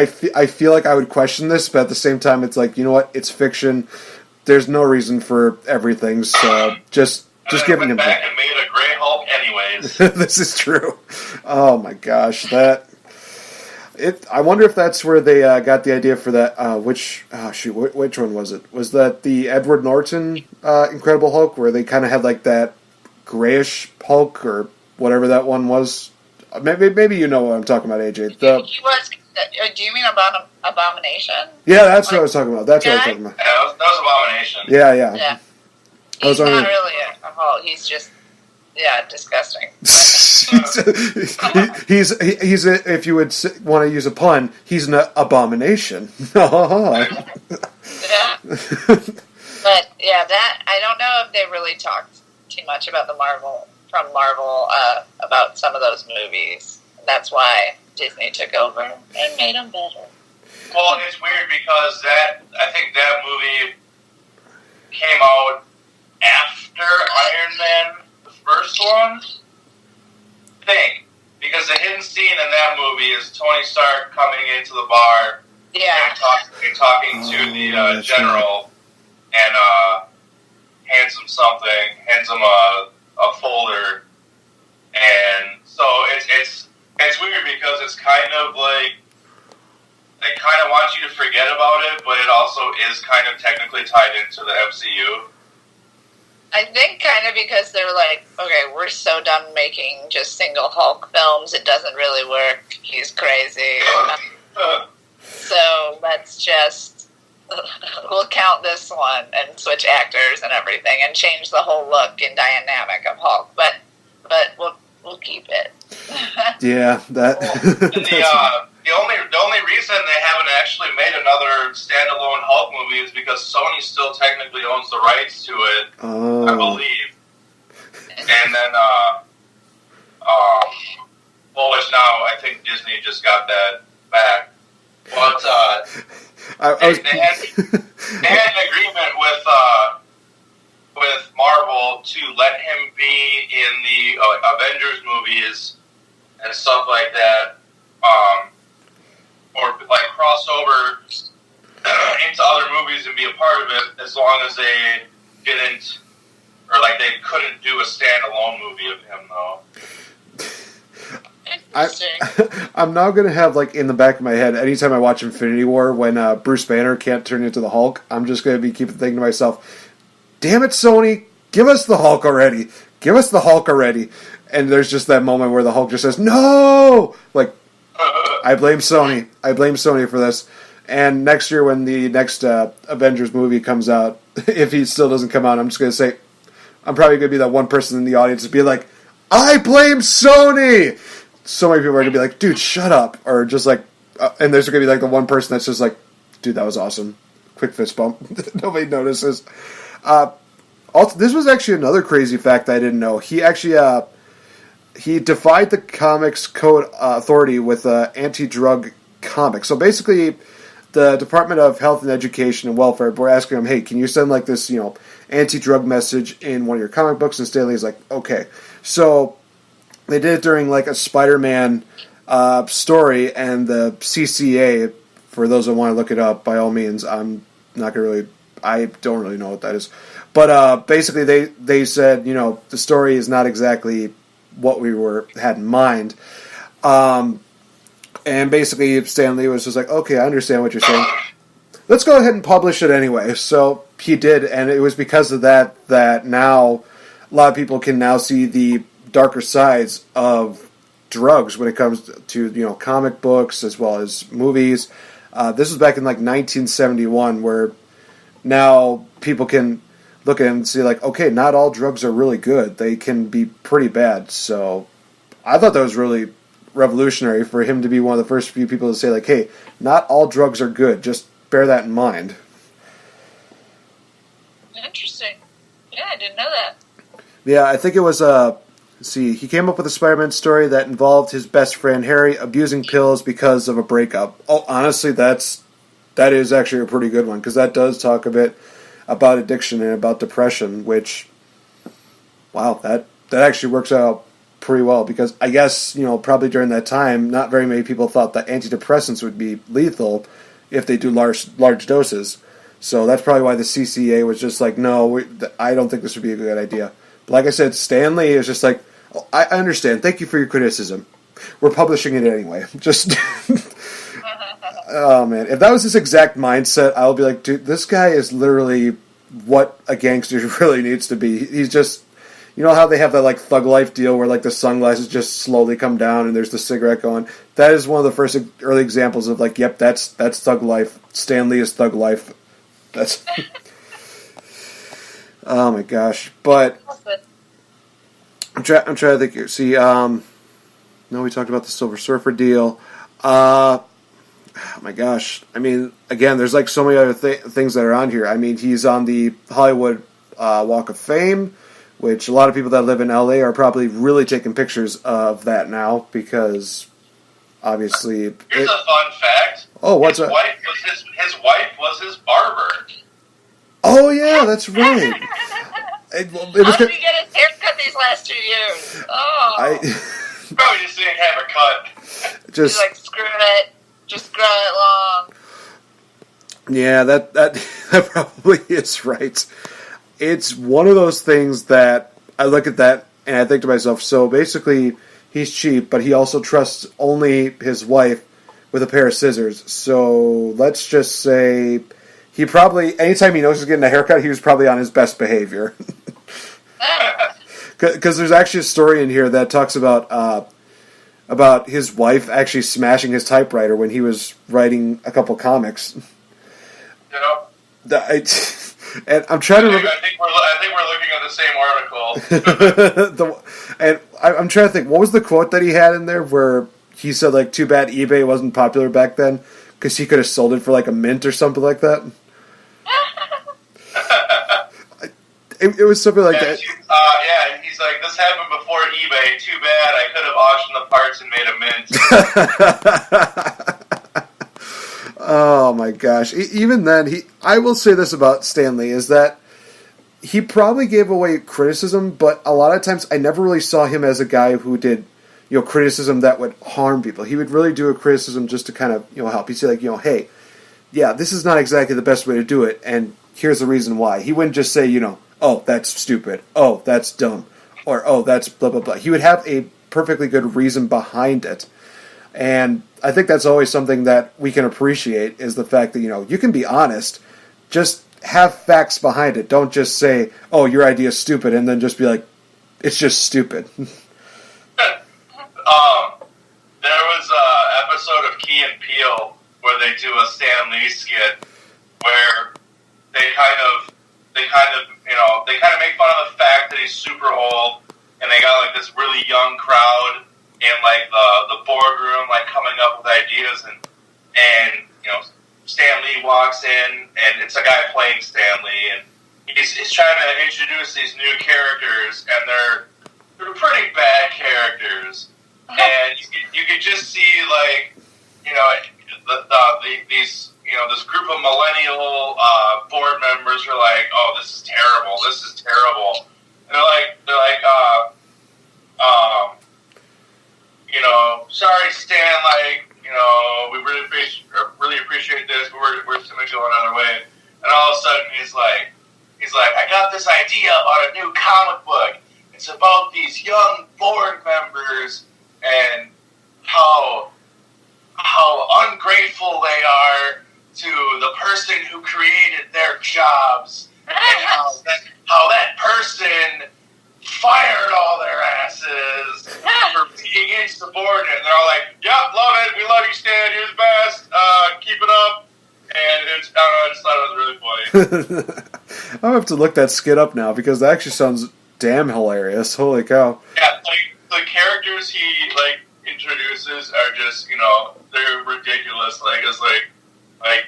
feel like I would question this, but at the same time, it's like, you know what? It's fiction. There's no reason for everything, so just giving him back and made a gray Hulk anyways. This is true. Oh my gosh, I wonder if that's where they got the idea for that. Which one was it? Was that the Edward Norton Incredible Hulk, where they kind of had like that grayish Hulk or whatever that one was? Maybe you know what I'm talking about, AJ. He was. Do you mean Abomination? Yeah, that's what I was talking about. That's what I was talking about. Yeah, that was Abomination. Yeah. He's not really a Hulk. He's just, disgusting. he's if you would want to use a pun, he's an abomination. Yeah. But that I don't know if they really talked too much about Marvel about some of those movies. That's why Disney took over and made them better. Well, it's weird because I think that movie came out after Iron Man, the first one. Because the hidden scene in that movie is Tony Stark coming into the bar and talking to the general and hands him a folder, and so it's weird because it's kind of like they kind of want you to forget about it, but it also is kind of technically tied into the MCU. I think kind of because they're like, okay, we're so done making just single Hulk films, it doesn't really work. He's crazy. So let's just, we'll count this one and switch actors and everything and change the whole look and dynamic of Hulk. But we'll keep it. Yeah, that. The only reason they haven't actually made another standalone Hulk movie is because Sony still technically owns the rights to it, I believe. And then, which now I think Disney just got that back. But they had an agreement with Marvel to let him be in the Avengers movies and stuff like that. Or like cross over into other movies and be a part of it, as long as they didn't, or like they couldn't do a standalone movie of him, though. I'm now going to have, like, in the back of my head, anytime I watch Infinity War, when Bruce Banner can't turn into the Hulk, I'm just going to be keeping thinking to myself, damn it, Sony, give us the Hulk already. Give us the Hulk already. And there's just that moment where the Hulk just says, no! Like, I blame Sony. I blame Sony for this. And next year when the next Avengers movie comes out, if he still doesn't come out, I'm just going to say, I'm probably going to be that one person in the audience to be like, I blame Sony! So many people are going to be like, dude, shut up. Or just like, and there's going to be like the one person that's just like, dude, that was awesome. Quick fist bump. Nobody notices. Also, this was actually another crazy fact I didn't know. He actually, he defied the Comics Code Authority with anti-drug comics. So basically, the Department of Health and Education and Welfare were asking him, hey, can you send like this, anti-drug message in one of your comic books? And Stan Lee's like, okay. So they did it during like a Spider-Man story, and the CCA, for those that want to look it up, by all means, I'm not going to really, I don't really know what that is. But basically they said, the story is not exactly what we had in mind. And basically Stan Lee was just like, okay, I understand what you're saying. Let's go ahead and publish it anyway. So he did, and it was because of that now a lot of people can now see the darker sides of drugs when it comes to comic books as well as movies. This was back in like 1971, where now people can look at it and see like, okay, not all drugs are really good. They can be pretty bad. So I thought that was really revolutionary for him to be one of the first few people to say like, hey, not all drugs are good. Just bear that in mind. Interesting. Yeah, I didn't know that. Yeah, I think it was, he came up with a Spider-Man story that involved his best friend Harry abusing pills because of a breakup. Oh, honestly, that is actually a pretty good one, because that does talk a bit about addiction and about depression, which, wow, that actually works out pretty well, because I guess, probably during that time, not very many people thought that antidepressants would be lethal if they do large doses. So that's probably why the CCA was just like, no, I don't think this would be a good idea. But like I said, Stan Lee is just like, oh, I understand. Thank you for your criticism. We're publishing it anyway. Just... Oh, man. If that was his exact mindset, I'll be like, dude, this guy is literally what a gangster really needs to be. He's just... You know how they have that, like, Thug Life deal where, like, the sunglasses just slowly come down and there's the cigarette going? That is one of the first early examples of, like, yep, that's Thug Life. Stan Lee is Thug Life. That's... Oh, my gosh. But... I'm trying to think here. See, no, we talked about the Silver Surfer deal. Oh my gosh. I mean, again, there's like so many other things that are on here. I mean, he's on the Hollywood Walk of Fame, which a lot of people that live in LA are probably really taking pictures of that now, because obviously... Here's a fun fact. Oh, what's his that? His wife was his barber. Oh, yeah, that's right. It was How did he get his haircut these last 2 years? Oh. Probably just didn't have a cut. Just... He's like, screw it. Just grow it long. Yeah, that probably is right. It's one of those things that I look at that and I think to myself, so basically he's cheap, but he also trusts only his wife with a pair of scissors. So let's just say he probably, anytime he knows he's getting a haircut, he was probably on his best behavior. Because there's actually a story in here that talks about his wife actually smashing his typewriter when he was writing a couple comics. And I'm trying to remember. I think we're looking at the same article. And I'm trying to think, what was the quote that he had in there where he said, like, too bad eBay wasn't popular back then because he could have sold it for like a mint or something like that? It was something like that. Yeah, he's like, this happened before eBay. Too bad I could have auctioned the parts and made a mint. Oh my gosh. Even then, I will say this about Stan Lee, is that he probably gave away criticism, but a lot of times I never really saw him as a guy who did, criticism that would harm people. He would really do a criticism just to kind of, help. He'd say like, hey, yeah, this is not exactly the best way to do it, and here's the reason why. He wouldn't just say, oh, that's stupid, oh, that's dumb, or oh, that's blah, blah, blah. He would have a perfectly good reason behind it. And I think that's always something that we can appreciate, is the fact that, you can be honest, just have facts behind it. Don't just say, oh, your idea is stupid, and then just be like, it's just stupid. There was an episode of Key and Peele where they do a Stan Lee skit where they kind of make fun of the fact that he's super old, and they got like this really young crowd in like the boardroom, like coming up with ideas, and Stan Lee walks in, and it's a guy playing Stan Lee, and he's trying to introduce these new characters, and they're pretty bad characters, and you could just see like these this group of millennial board members are like, oh, this is terrible, and they're like sorry Stan, like, we really appreciate this, but we're just gonna go another way. And all of a sudden he's like, I got this idea about a new comic book. It's about these young board members and how ungrateful they are to the person who created their jobs, and how that person fired all their asses for being insubordinate. And they're all like, yep, love it, we love you, Stan, you're the best, keep it up. And I just thought it was really funny. I'll have to look that skit up now, because that actually sounds damn hilarious. Holy cow. Yeah, like, the characters he, like, introduces are just, they're ridiculous. Like, it's like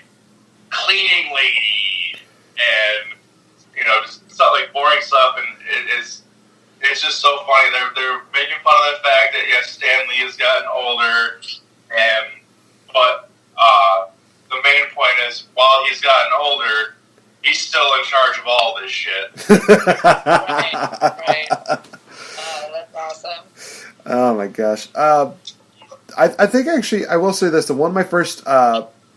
cleaning lady, and, just stuff like boring stuff, and it's just so funny. They're making fun of the fact that, yes, Stan Lee has gotten older, but the main point is, while he's gotten older, he's still in charge of all this shit. Right. That's awesome. Oh my gosh. I think actually, I will say this, that one of my first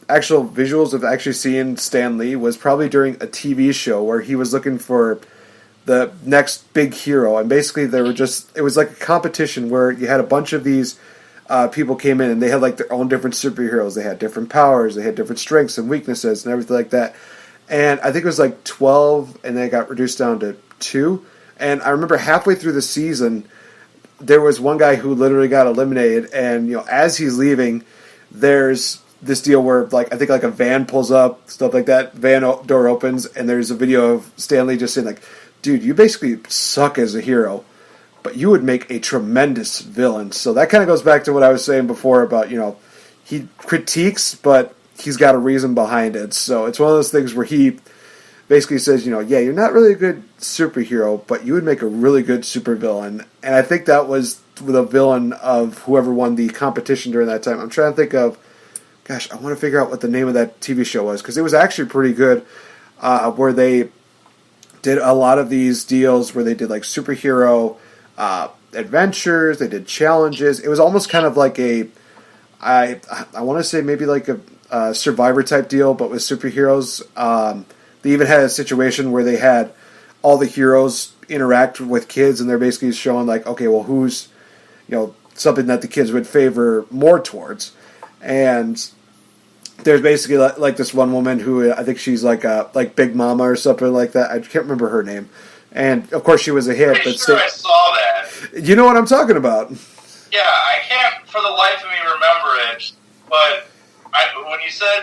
actual visuals of actually seeing Stan Lee was probably during a TV show where he was looking for the next big hero, and basically it was like a competition where you had a bunch of these people came in, and they had like their own different superheroes. They had different powers, they had different strengths and weaknesses and everything like that. And I think it was like 12, and then it got reduced down to 2. And I remember halfway through the season, there was one guy who literally got eliminated, and as he's leaving, there's this deal where, like, I think like a van pulls up, stuff like that, van door opens, and there's a video of Stan Lee just saying like, dude, you basically suck as a hero, but you would make a tremendous villain. So that kind of goes back to what I was saying before about, he critiques, but he's got a reason behind it. So it's one of those things where he basically says, yeah, you're not really a good superhero, but you would make a really good supervillain. And I think that was the villain of whoever won the competition during that time. I'm trying to think of, gosh, I want to figure out what the name of that TV show was, because it was actually pretty good, where they did a lot of these deals where they did like superhero adventures, they did challenges. It was almost kind of like I want to say maybe like a Survivor type deal, but with superheroes. They even had a situation where they had all the heroes interact with kids, and they're basically showing like, okay, well, who's something that the kids would favor more towards. And there's basically like this one woman who I think she's like Big Mama or something like that. I can't remember her name, And, of course, she was a hit. Pretty But sure I saw that. You know what I'm talking about. Yeah, I can't for the life of me remember it, but when you said,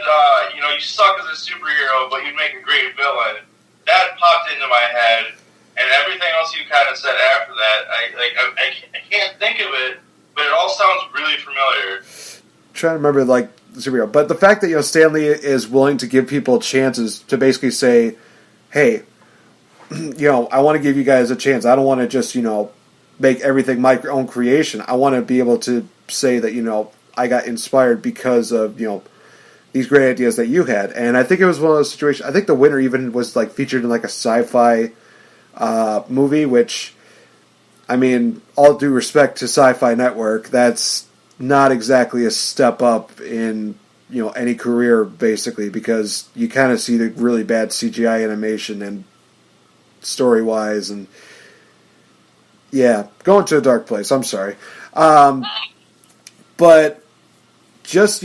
you suck as a superhero, but you'd make a great villain, that popped into my head, and everything else you kind of said after that, I can't think of it, but it all sounds really familiar. I'm trying to remember, like, the superhero. But the fact that, Stan Lee is willing to give people chances to basically say, hey, I want to give you guys a chance. I don't want to just, make everything my own creation. I want to be able to say that, I got inspired because of, these great ideas that you had. And I think it was one of those situations. I think the winner even was, like, featured in, like, a sci-fi movie, which, I mean, all due respect to Sci-Fi Network, that's not exactly a step up in, any career, basically, because you kind of see the really bad CGI animation and story-wise, and yeah, going to a dark place. I'm sorry. But just,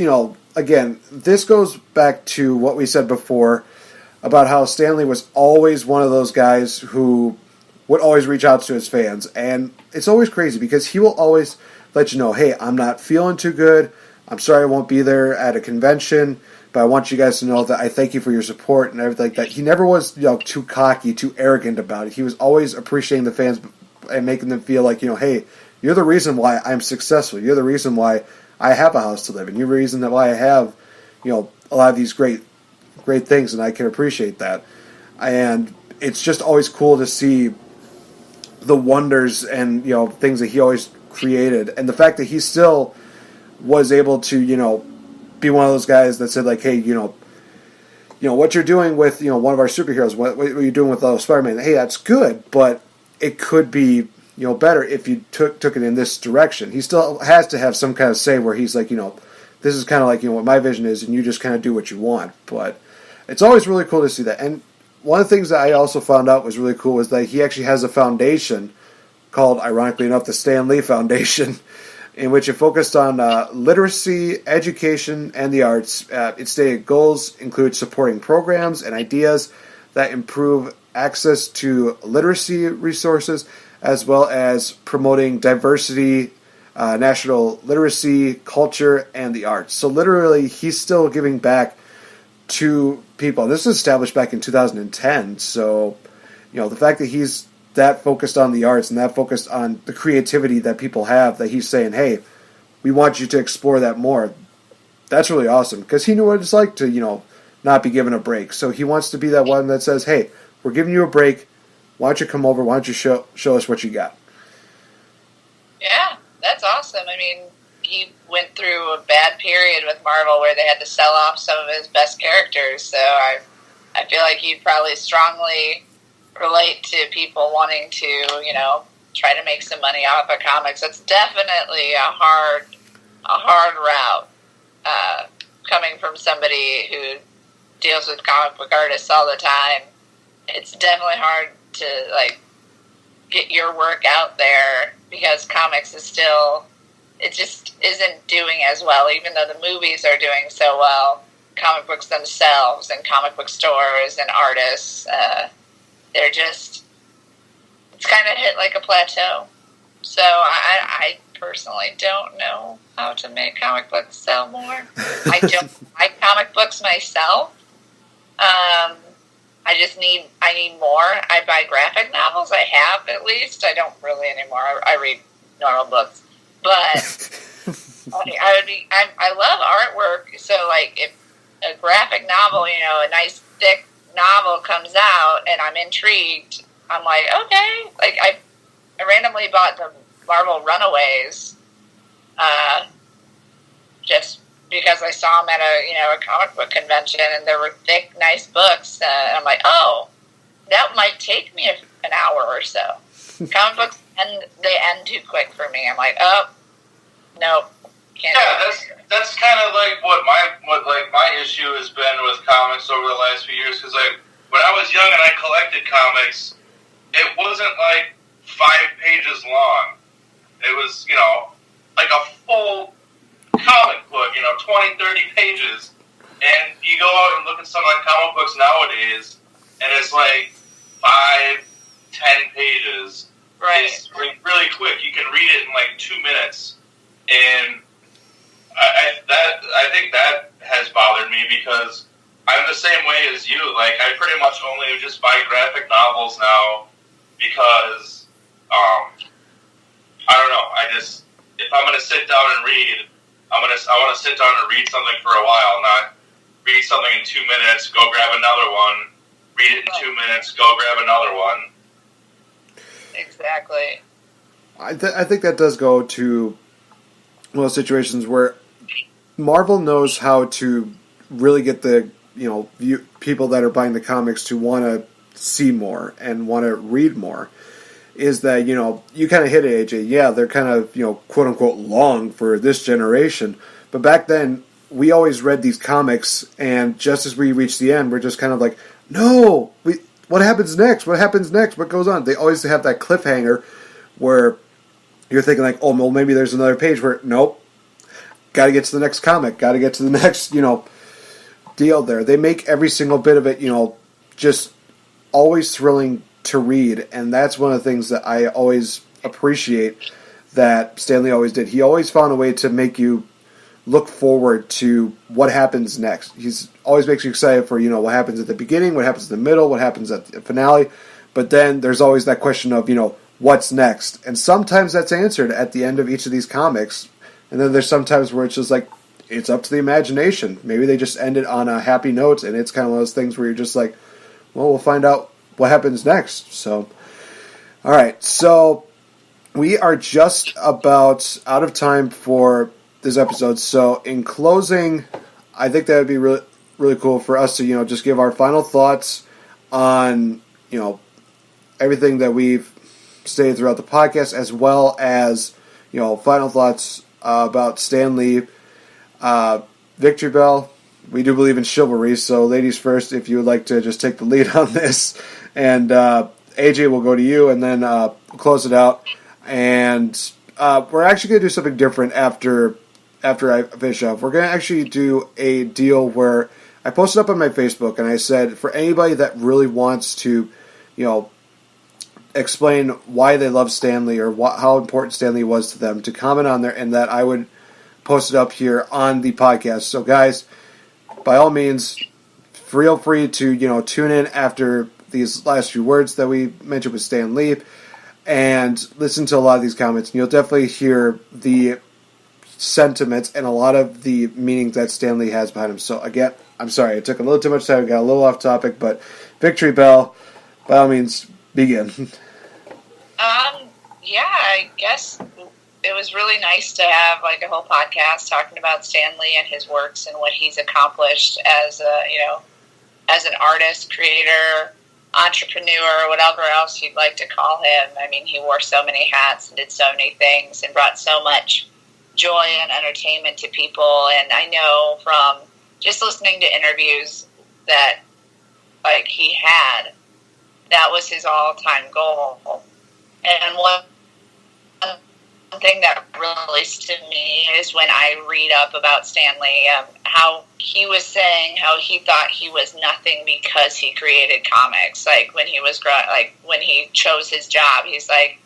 again, this goes back to what we said before about how Stan Lee was always one of those guys who would always reach out to his fans. And it's always crazy because he will always let you know, hey, I'm not feeling too good. I'm sorry I won't be there at a convention, but I want you guys to know that I thank you for your support and everything like that. He never was, too cocky, too arrogant about it. He was always appreciating the fans and making them feel like, hey, you're the reason why I'm successful. You're the reason why I have a house to live in. You're the reason why I have, a lot of these great things, and I can appreciate that. And it's just always cool to see the wonders and, things that he always created. And the fact that he still was able to, be one of those guys that said, like, hey, what you're doing with, one of our superheroes, what you're doing with Spider-Man, hey, that's good, but it could be, better if you took it in this direction. He still has to have some kind of say where he's like, this is kind of like, what my vision is, and you just kind of do what you want. But it's always really cool to see that. And one of the things that I also found out was really cool was that he actually has a foundation called, ironically enough, the Stan Lee Foundation, in which it focused on literacy, education, and the arts. Its stated goals include supporting programs and ideas that improve access to literacy resources, as well as promoting diversity, national literacy, culture, and the arts. So literally, he's still giving back to people. This was established back in 2010, so the fact that he's that focused on the arts and that focused on the creativity that people have, that he's saying, hey, we want you to explore that more, that's really awesome, because he knew what it's like to, not be given a break. So he wants to be that one that says, hey, we're giving you a break. Why don't you come over? Why don't you show us what you got? Yeah, that's awesome. I mean, he went through a bad period with Marvel where they had to sell off some of his best characters. So I feel like he'd probably strongly relate to people wanting to, try to make some money off of comics. That's definitely a hard route coming from somebody who deals with comic book artists all the time. It's definitely hard to, get your work out there because comics is still, it just isn't doing as well, even though the movies are doing so well. Comic books themselves and comic book stores and artists, they're just, it's kind of hit like a plateau. So I personally don't know how to make comic books sell more. I don't like comic books myself. I need more. I buy graphic novels. I have, at least. I don't really anymore. I read normal books. But I love artwork. So, if a graphic novel, a nice thick novel comes out and I'm intrigued, I'm like, okay. I randomly bought the Marvel Runaways just because I saw them at a comic book convention, and there were thick, nice books. And I'm like, oh, that might take me an hour or so. Comic books, they end too quick for me. I'm like, oh, nope. Can't that's kind of like what my issue has been with comics over the last few years. Because when I was young and I collected comics, it wasn't 5 pages long. It was a full comic book, 20, 30 pages. And you go out and look at some comic books nowadays, and it's 5, 10 read it in like 2 minutes, and I think that has bothered me because I'm the same way as you. Like, I pretty much only just buy graphic novels now because, I don't know. If I'm going to sit down and read, I want to sit down and read something for a while, not read something in 2 minutes, go grab another one, read it in 2 minutes, go grab another one. Exactly. I think that does go to one of those situations where Marvel knows how to really get the people that are buying the comics to want to see more and want to read more. Is that you kind of hit it, AJ? Yeah, they're kind of quote unquote long for this generation, but back then we always read these comics, and just as we reach the end, we're just kind of like, no, what happens next? What happens next? What goes on? They always have that cliffhanger where you're thinking like, oh, well, maybe there's another page where nope, got to get to the next comic, got to get to the next deal there. They make every single bit of it just always thrilling to read, and that's one of the things that I always appreciate that Stan Lee always did. He always found a way to make you look forward to what happens next. He's always makes you excited for what happens at the beginning, what happens in the middle, what happens at the finale, but then there's always that question of what's next, and sometimes that's answered at the end of each of these comics, and then there's sometimes where it's just like it's up to the imagination. Maybe they just end it on a happy note, and it's kind of one of those things where you're just like, well, we'll find out what happens next. So, all right. So we are just about out of time for this episode. So in closing, I think that would be really, really cool for us to, just give our final thoughts on, everything that we've stated throughout the podcast, as well as, final thoughts about Stan Lee, Victory Bell. We do believe in chivalry, so ladies first, if you would like to just take the lead on this. And AJ will go to you, and then we'll close it out. And we're actually going to do something different after I finish up. We're going to actually do a deal where I posted up on my Facebook, and I said, for anybody that really wants to, explain why they love Stan Lee or how important Stan Lee was to them, to comment on there, and that I would post it up here on the podcast. So, guys, by all means, feel free to, tune in after these last few words that we mentioned with Stan Lee and listen to a lot of these comments. And you'll definitely hear the sentiments and a lot of the meanings that Stan Lee has behind him. So, again, I'm sorry, it took a little too much time. We got a little off topic, but Victory Bell, by all means, begin. Yeah, I guess it was really nice to have like a whole podcast talking about Stan Lee and his works and what he's accomplished as as an artist, creator, entrepreneur, whatever else you'd like to call him. I mean, he wore so many hats and did so many things and brought so much joy and entertainment to people. And I know from just listening to interviews that like he had, that was his all-time goal. And one thing that really stood me is when I read up about Stan Lee, how he was saying how he thought he was nothing because he created comics. Like when he was when he chose his job, he's like,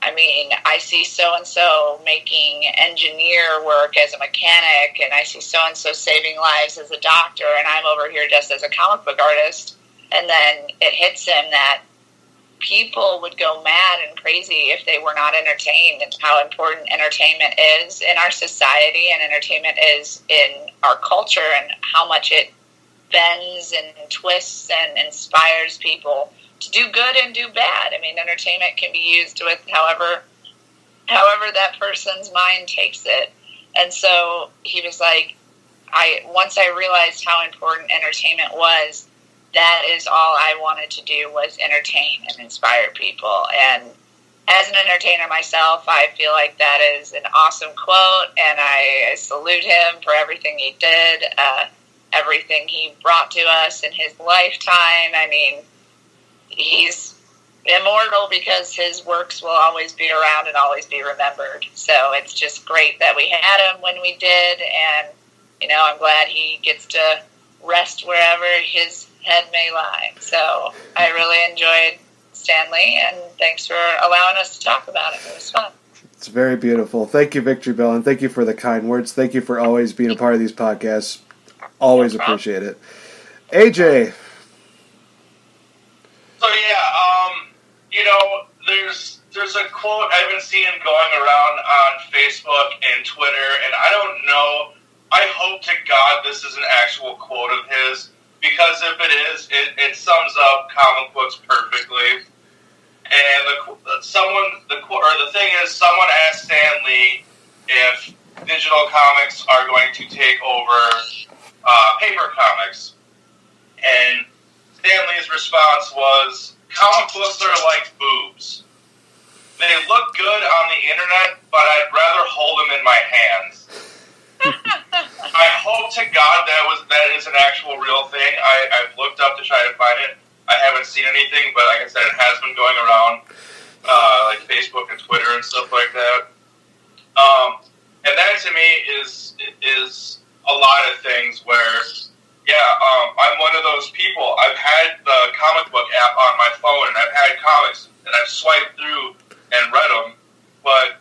I mean, I see so-and-so making engineer work as a mechanic, and I see so-and-so saving lives as a doctor, and I'm over here just as a comic book artist. And then it hits him that people would go mad and crazy if they were not entertained, and how important entertainment is in our society and entertainment is in our culture, and how much it bends and twists and inspires people to do good and do bad. I mean, entertainment can be used with however that person's mind takes it. And so he was like, once I realized how important entertainment was, that is all I wanted to do, was entertain and inspire people. And as an entertainer myself, I feel like that is an awesome quote, and I salute him for everything he did, everything he brought to us in his lifetime. I mean, he's immortal because his works will always be around and always be remembered. So it's just great that we had him when we did, and, I'm glad he gets to rest wherever his head may lie. So I really enjoyed Stan Lee, and thanks for allowing us to talk about it. It was fun. It's very beautiful. Thank you, Victory Bell, and thank you for the kind words. Thank you for always being a part of these podcasts. Always appreciate it. AJ. So there's a quote I've been seeing going around on Facebook and Twitter, and I don't know. I hope to God this is an actual quote of his, because if it is, it sums up comic books perfectly. And the thing is, someone asked Stan Lee if digital comics are going to take over paper comics, and Stan Lee's response was, "Comic books are like boobs. They look good on the internet, but I'd rather hold them in my hands." I hope to God that is an actual real thing. I've looked up to try to find it. I haven't seen anything, but like I said, it has been going around, like Facebook and Twitter and stuff like that. And that to me is a lot of things where, I'm one of those people. I've had the comic book app on my phone, and I've had comics, and I've swiped through and read them, but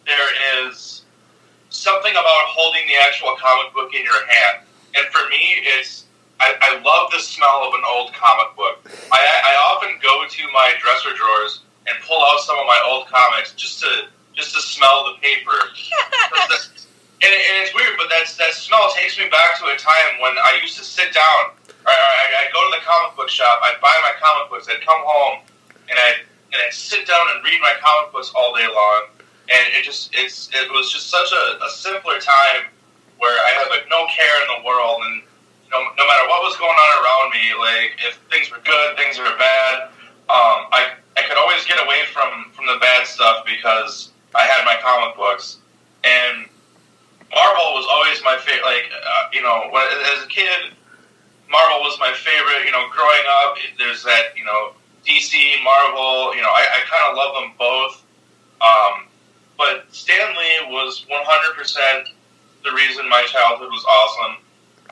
there is something about holding the actual comic book in your hand. And for me, I love the smell of an old comic book. I often go to my dresser drawers and pull out some of my old comics just to smell the paper. And it's weird, but that smell takes me back to a time when I used to sit down. I'd go to the comic book shop, I'd buy my comic books, I'd come home, and I'd sit down and read my comic books all day long. And it was just such a simpler time where I had like no care in the world, and no matter what was going on around me, like if things were good, things were bad, I could always get away from the bad stuff because I had my comic books. And Marvel was always my favorite. As a kid, Marvel was my favorite. Growing up, there's that DC, Marvel. I kind of love them both. But Stan Lee was 100% the reason my childhood was awesome.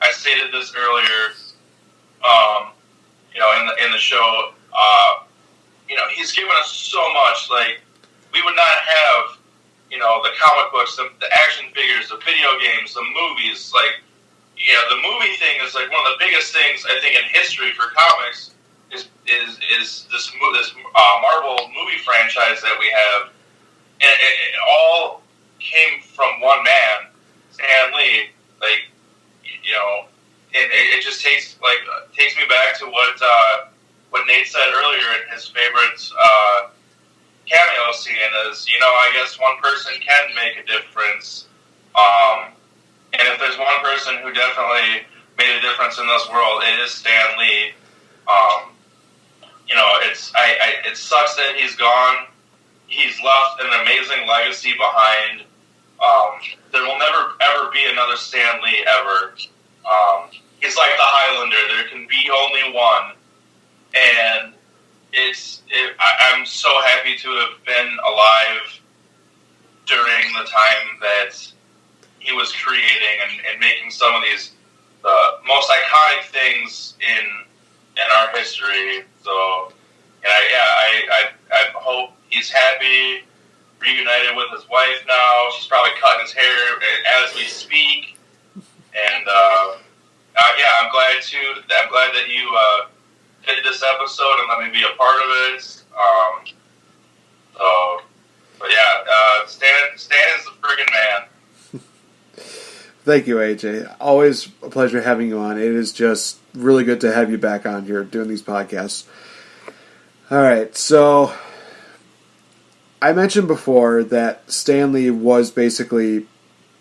I stated this earlier, in the show. He's given us so much. Like, we would not have, the comic books, the action figures, the video games, the movies. Like, the movie thing is like one of the biggest things I think in history for comics is this Marvel movie franchise that we have. And it all came from one man, Stan Lee. Like, and it just takes me back to what Nate said earlier in his favorite cameo scene is, I guess one person can make a difference. And if there's one person who definitely made a difference in this world, it is Stan Lee. It sucks that he's gone. He's left an amazing legacy behind. There will never, ever be another Stan Lee ever. He's like the Highlander. There can be only one. And I'm so happy to have been alive during the time that he was creating and making some of these most iconic things in our history. So, and I hope he's happy, reunited with his wife now. She's probably cutting his hair as we speak. And I'm glad that you did this episode and let me be a part of it. Stan is the friggin' man. Thank you, AJ. Always a pleasure having you on. It is just really good to have you back on here doing these podcasts. All right, so I mentioned before that Stan Lee was basically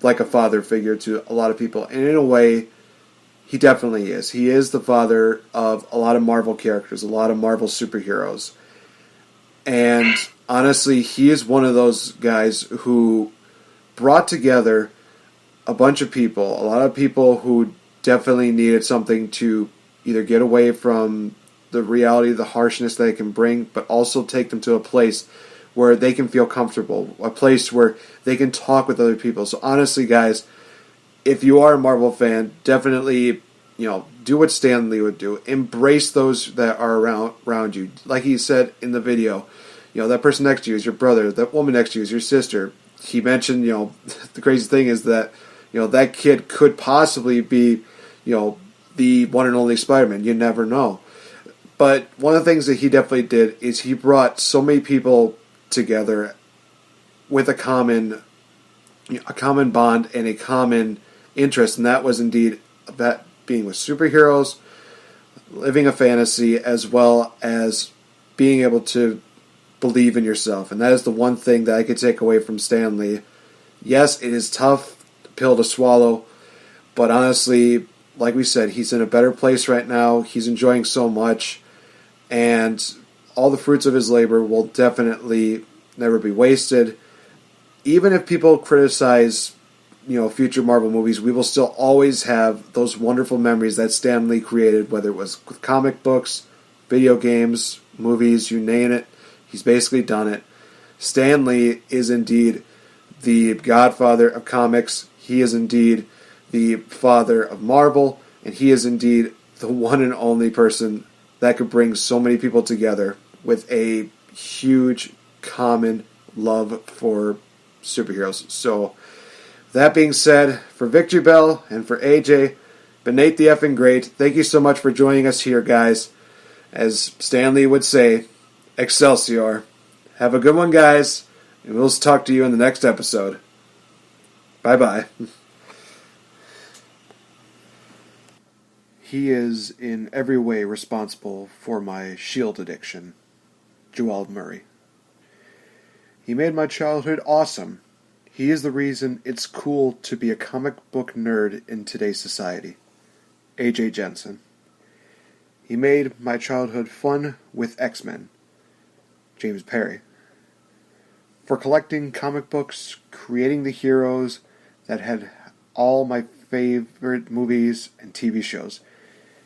like a father figure to a lot of people, and in a way, he definitely is. He is the father of a lot of Marvel characters, a lot of Marvel superheroes. And honestly, he is one of those guys who brought together a bunch of people, a lot of people who definitely needed something to either get away from the reality, the harshness that it can bring, but also take them to a place where they can feel comfortable, a place where they can talk with other people. So honestly, guys, if you are a Marvel fan, definitely, do what Stan Lee would do. Embrace those that are around you. Like he said in the video, that person next to you is your brother, that woman next to you is your sister. He mentioned, the crazy thing is that, that kid could possibly be, the one and only Spider-Man. You never know. But one of the things that he definitely did is he brought so many people together with a common bond and a common interest, and that was indeed that being with superheroes, living a fantasy, as well as being able to believe in yourself. And that is the one thing that I could take away from Stan Lee. Yes, it is tough pill to swallow, but honestly, like we said, he's in a better place right now. He's enjoying so much, and all the fruits of his labor will definitely never be wasted. Even if people criticize, future Marvel movies, we will still always have those wonderful memories that Stan Lee created, whether it was with comic books, video games, movies, you name it. He's basically done it. Stan Lee is indeed the godfather of comics. He is indeed the father of Marvel, and he is indeed the one and only person that could bring so many people together with a huge common love for superheroes. So, that being said, for Victory Bell and for AJ, been Nate the effing great. Thank you so much for joining us here, guys. As Stan Lee would say, Excelsior. Have a good one, guys, and we'll talk to you in the next episode. Bye-bye. He is in every way responsible for my S.H.I.E.L.D. addiction. Joel Murray. He made my childhood awesome. He is the reason it's cool to be a comic book nerd in today's society. AJ Jensen. He made my childhood fun with X-Men. James Perry. For collecting comic books, creating the heroes that had all my favorite movies and TV shows.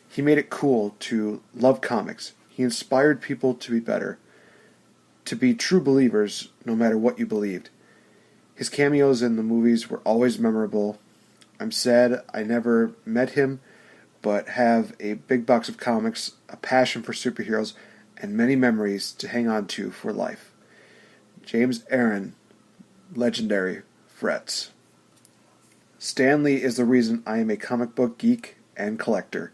He made it cool to love comics. He inspired people to be better, to be true believers no matter what you believed. His cameos in the movies were always memorable. I'm sad I never met him, but have a big box of comics, a passion for superheroes, and many memories to hang on to for life. James Aaron, legendary Frets. Stan Lee is the reason I am a comic book geek and collector.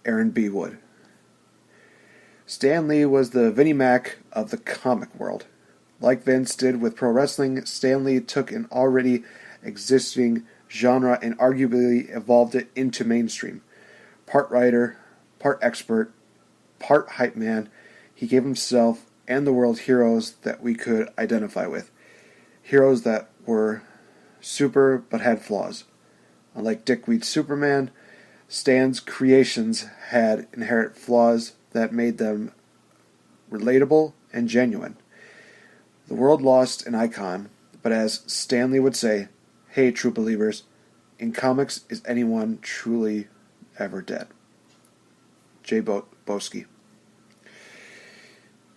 Aaron B. Wood. Stan Lee was the Vinnie Mac of the comic world. Like Vince did with pro wrestling, Stan Lee took an already existing genre and arguably evolved it into mainstream. Part writer, part expert, part hype man, he gave himself and the world heroes that we could identify with. Heroes that were super but had flaws. Unlike Dickweed's Superman, Stan's creations had inherent flaws that made them relatable and genuine. The world lost an icon, but as Stan Lee would say, hey, true believers, in comics is anyone truly ever dead? Jay Boski.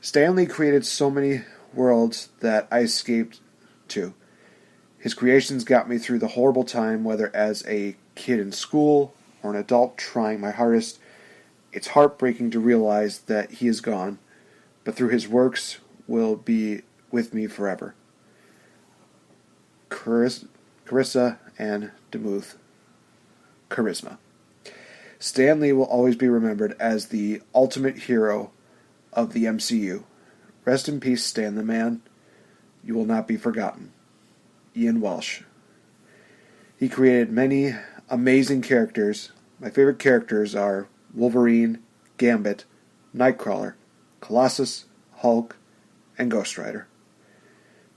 Stan Lee created so many worlds that I escaped to. His creations got me through the horrible time, whether as a kid in school or an adult trying my hardest. It's heartbreaking to realize that he is gone, but through his works will be with me forever. Carissa and Demuth. Charisma. Stan Lee will always be remembered as the ultimate hero of the MCU. Rest in peace, Stan the Man. You will not be forgotten. Ian Welsh. He created many amazing characters. My favorite characters are Wolverine, Gambit, Nightcrawler, Colossus, Hulk, and Ghost Rider.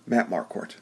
Matt Marquardt.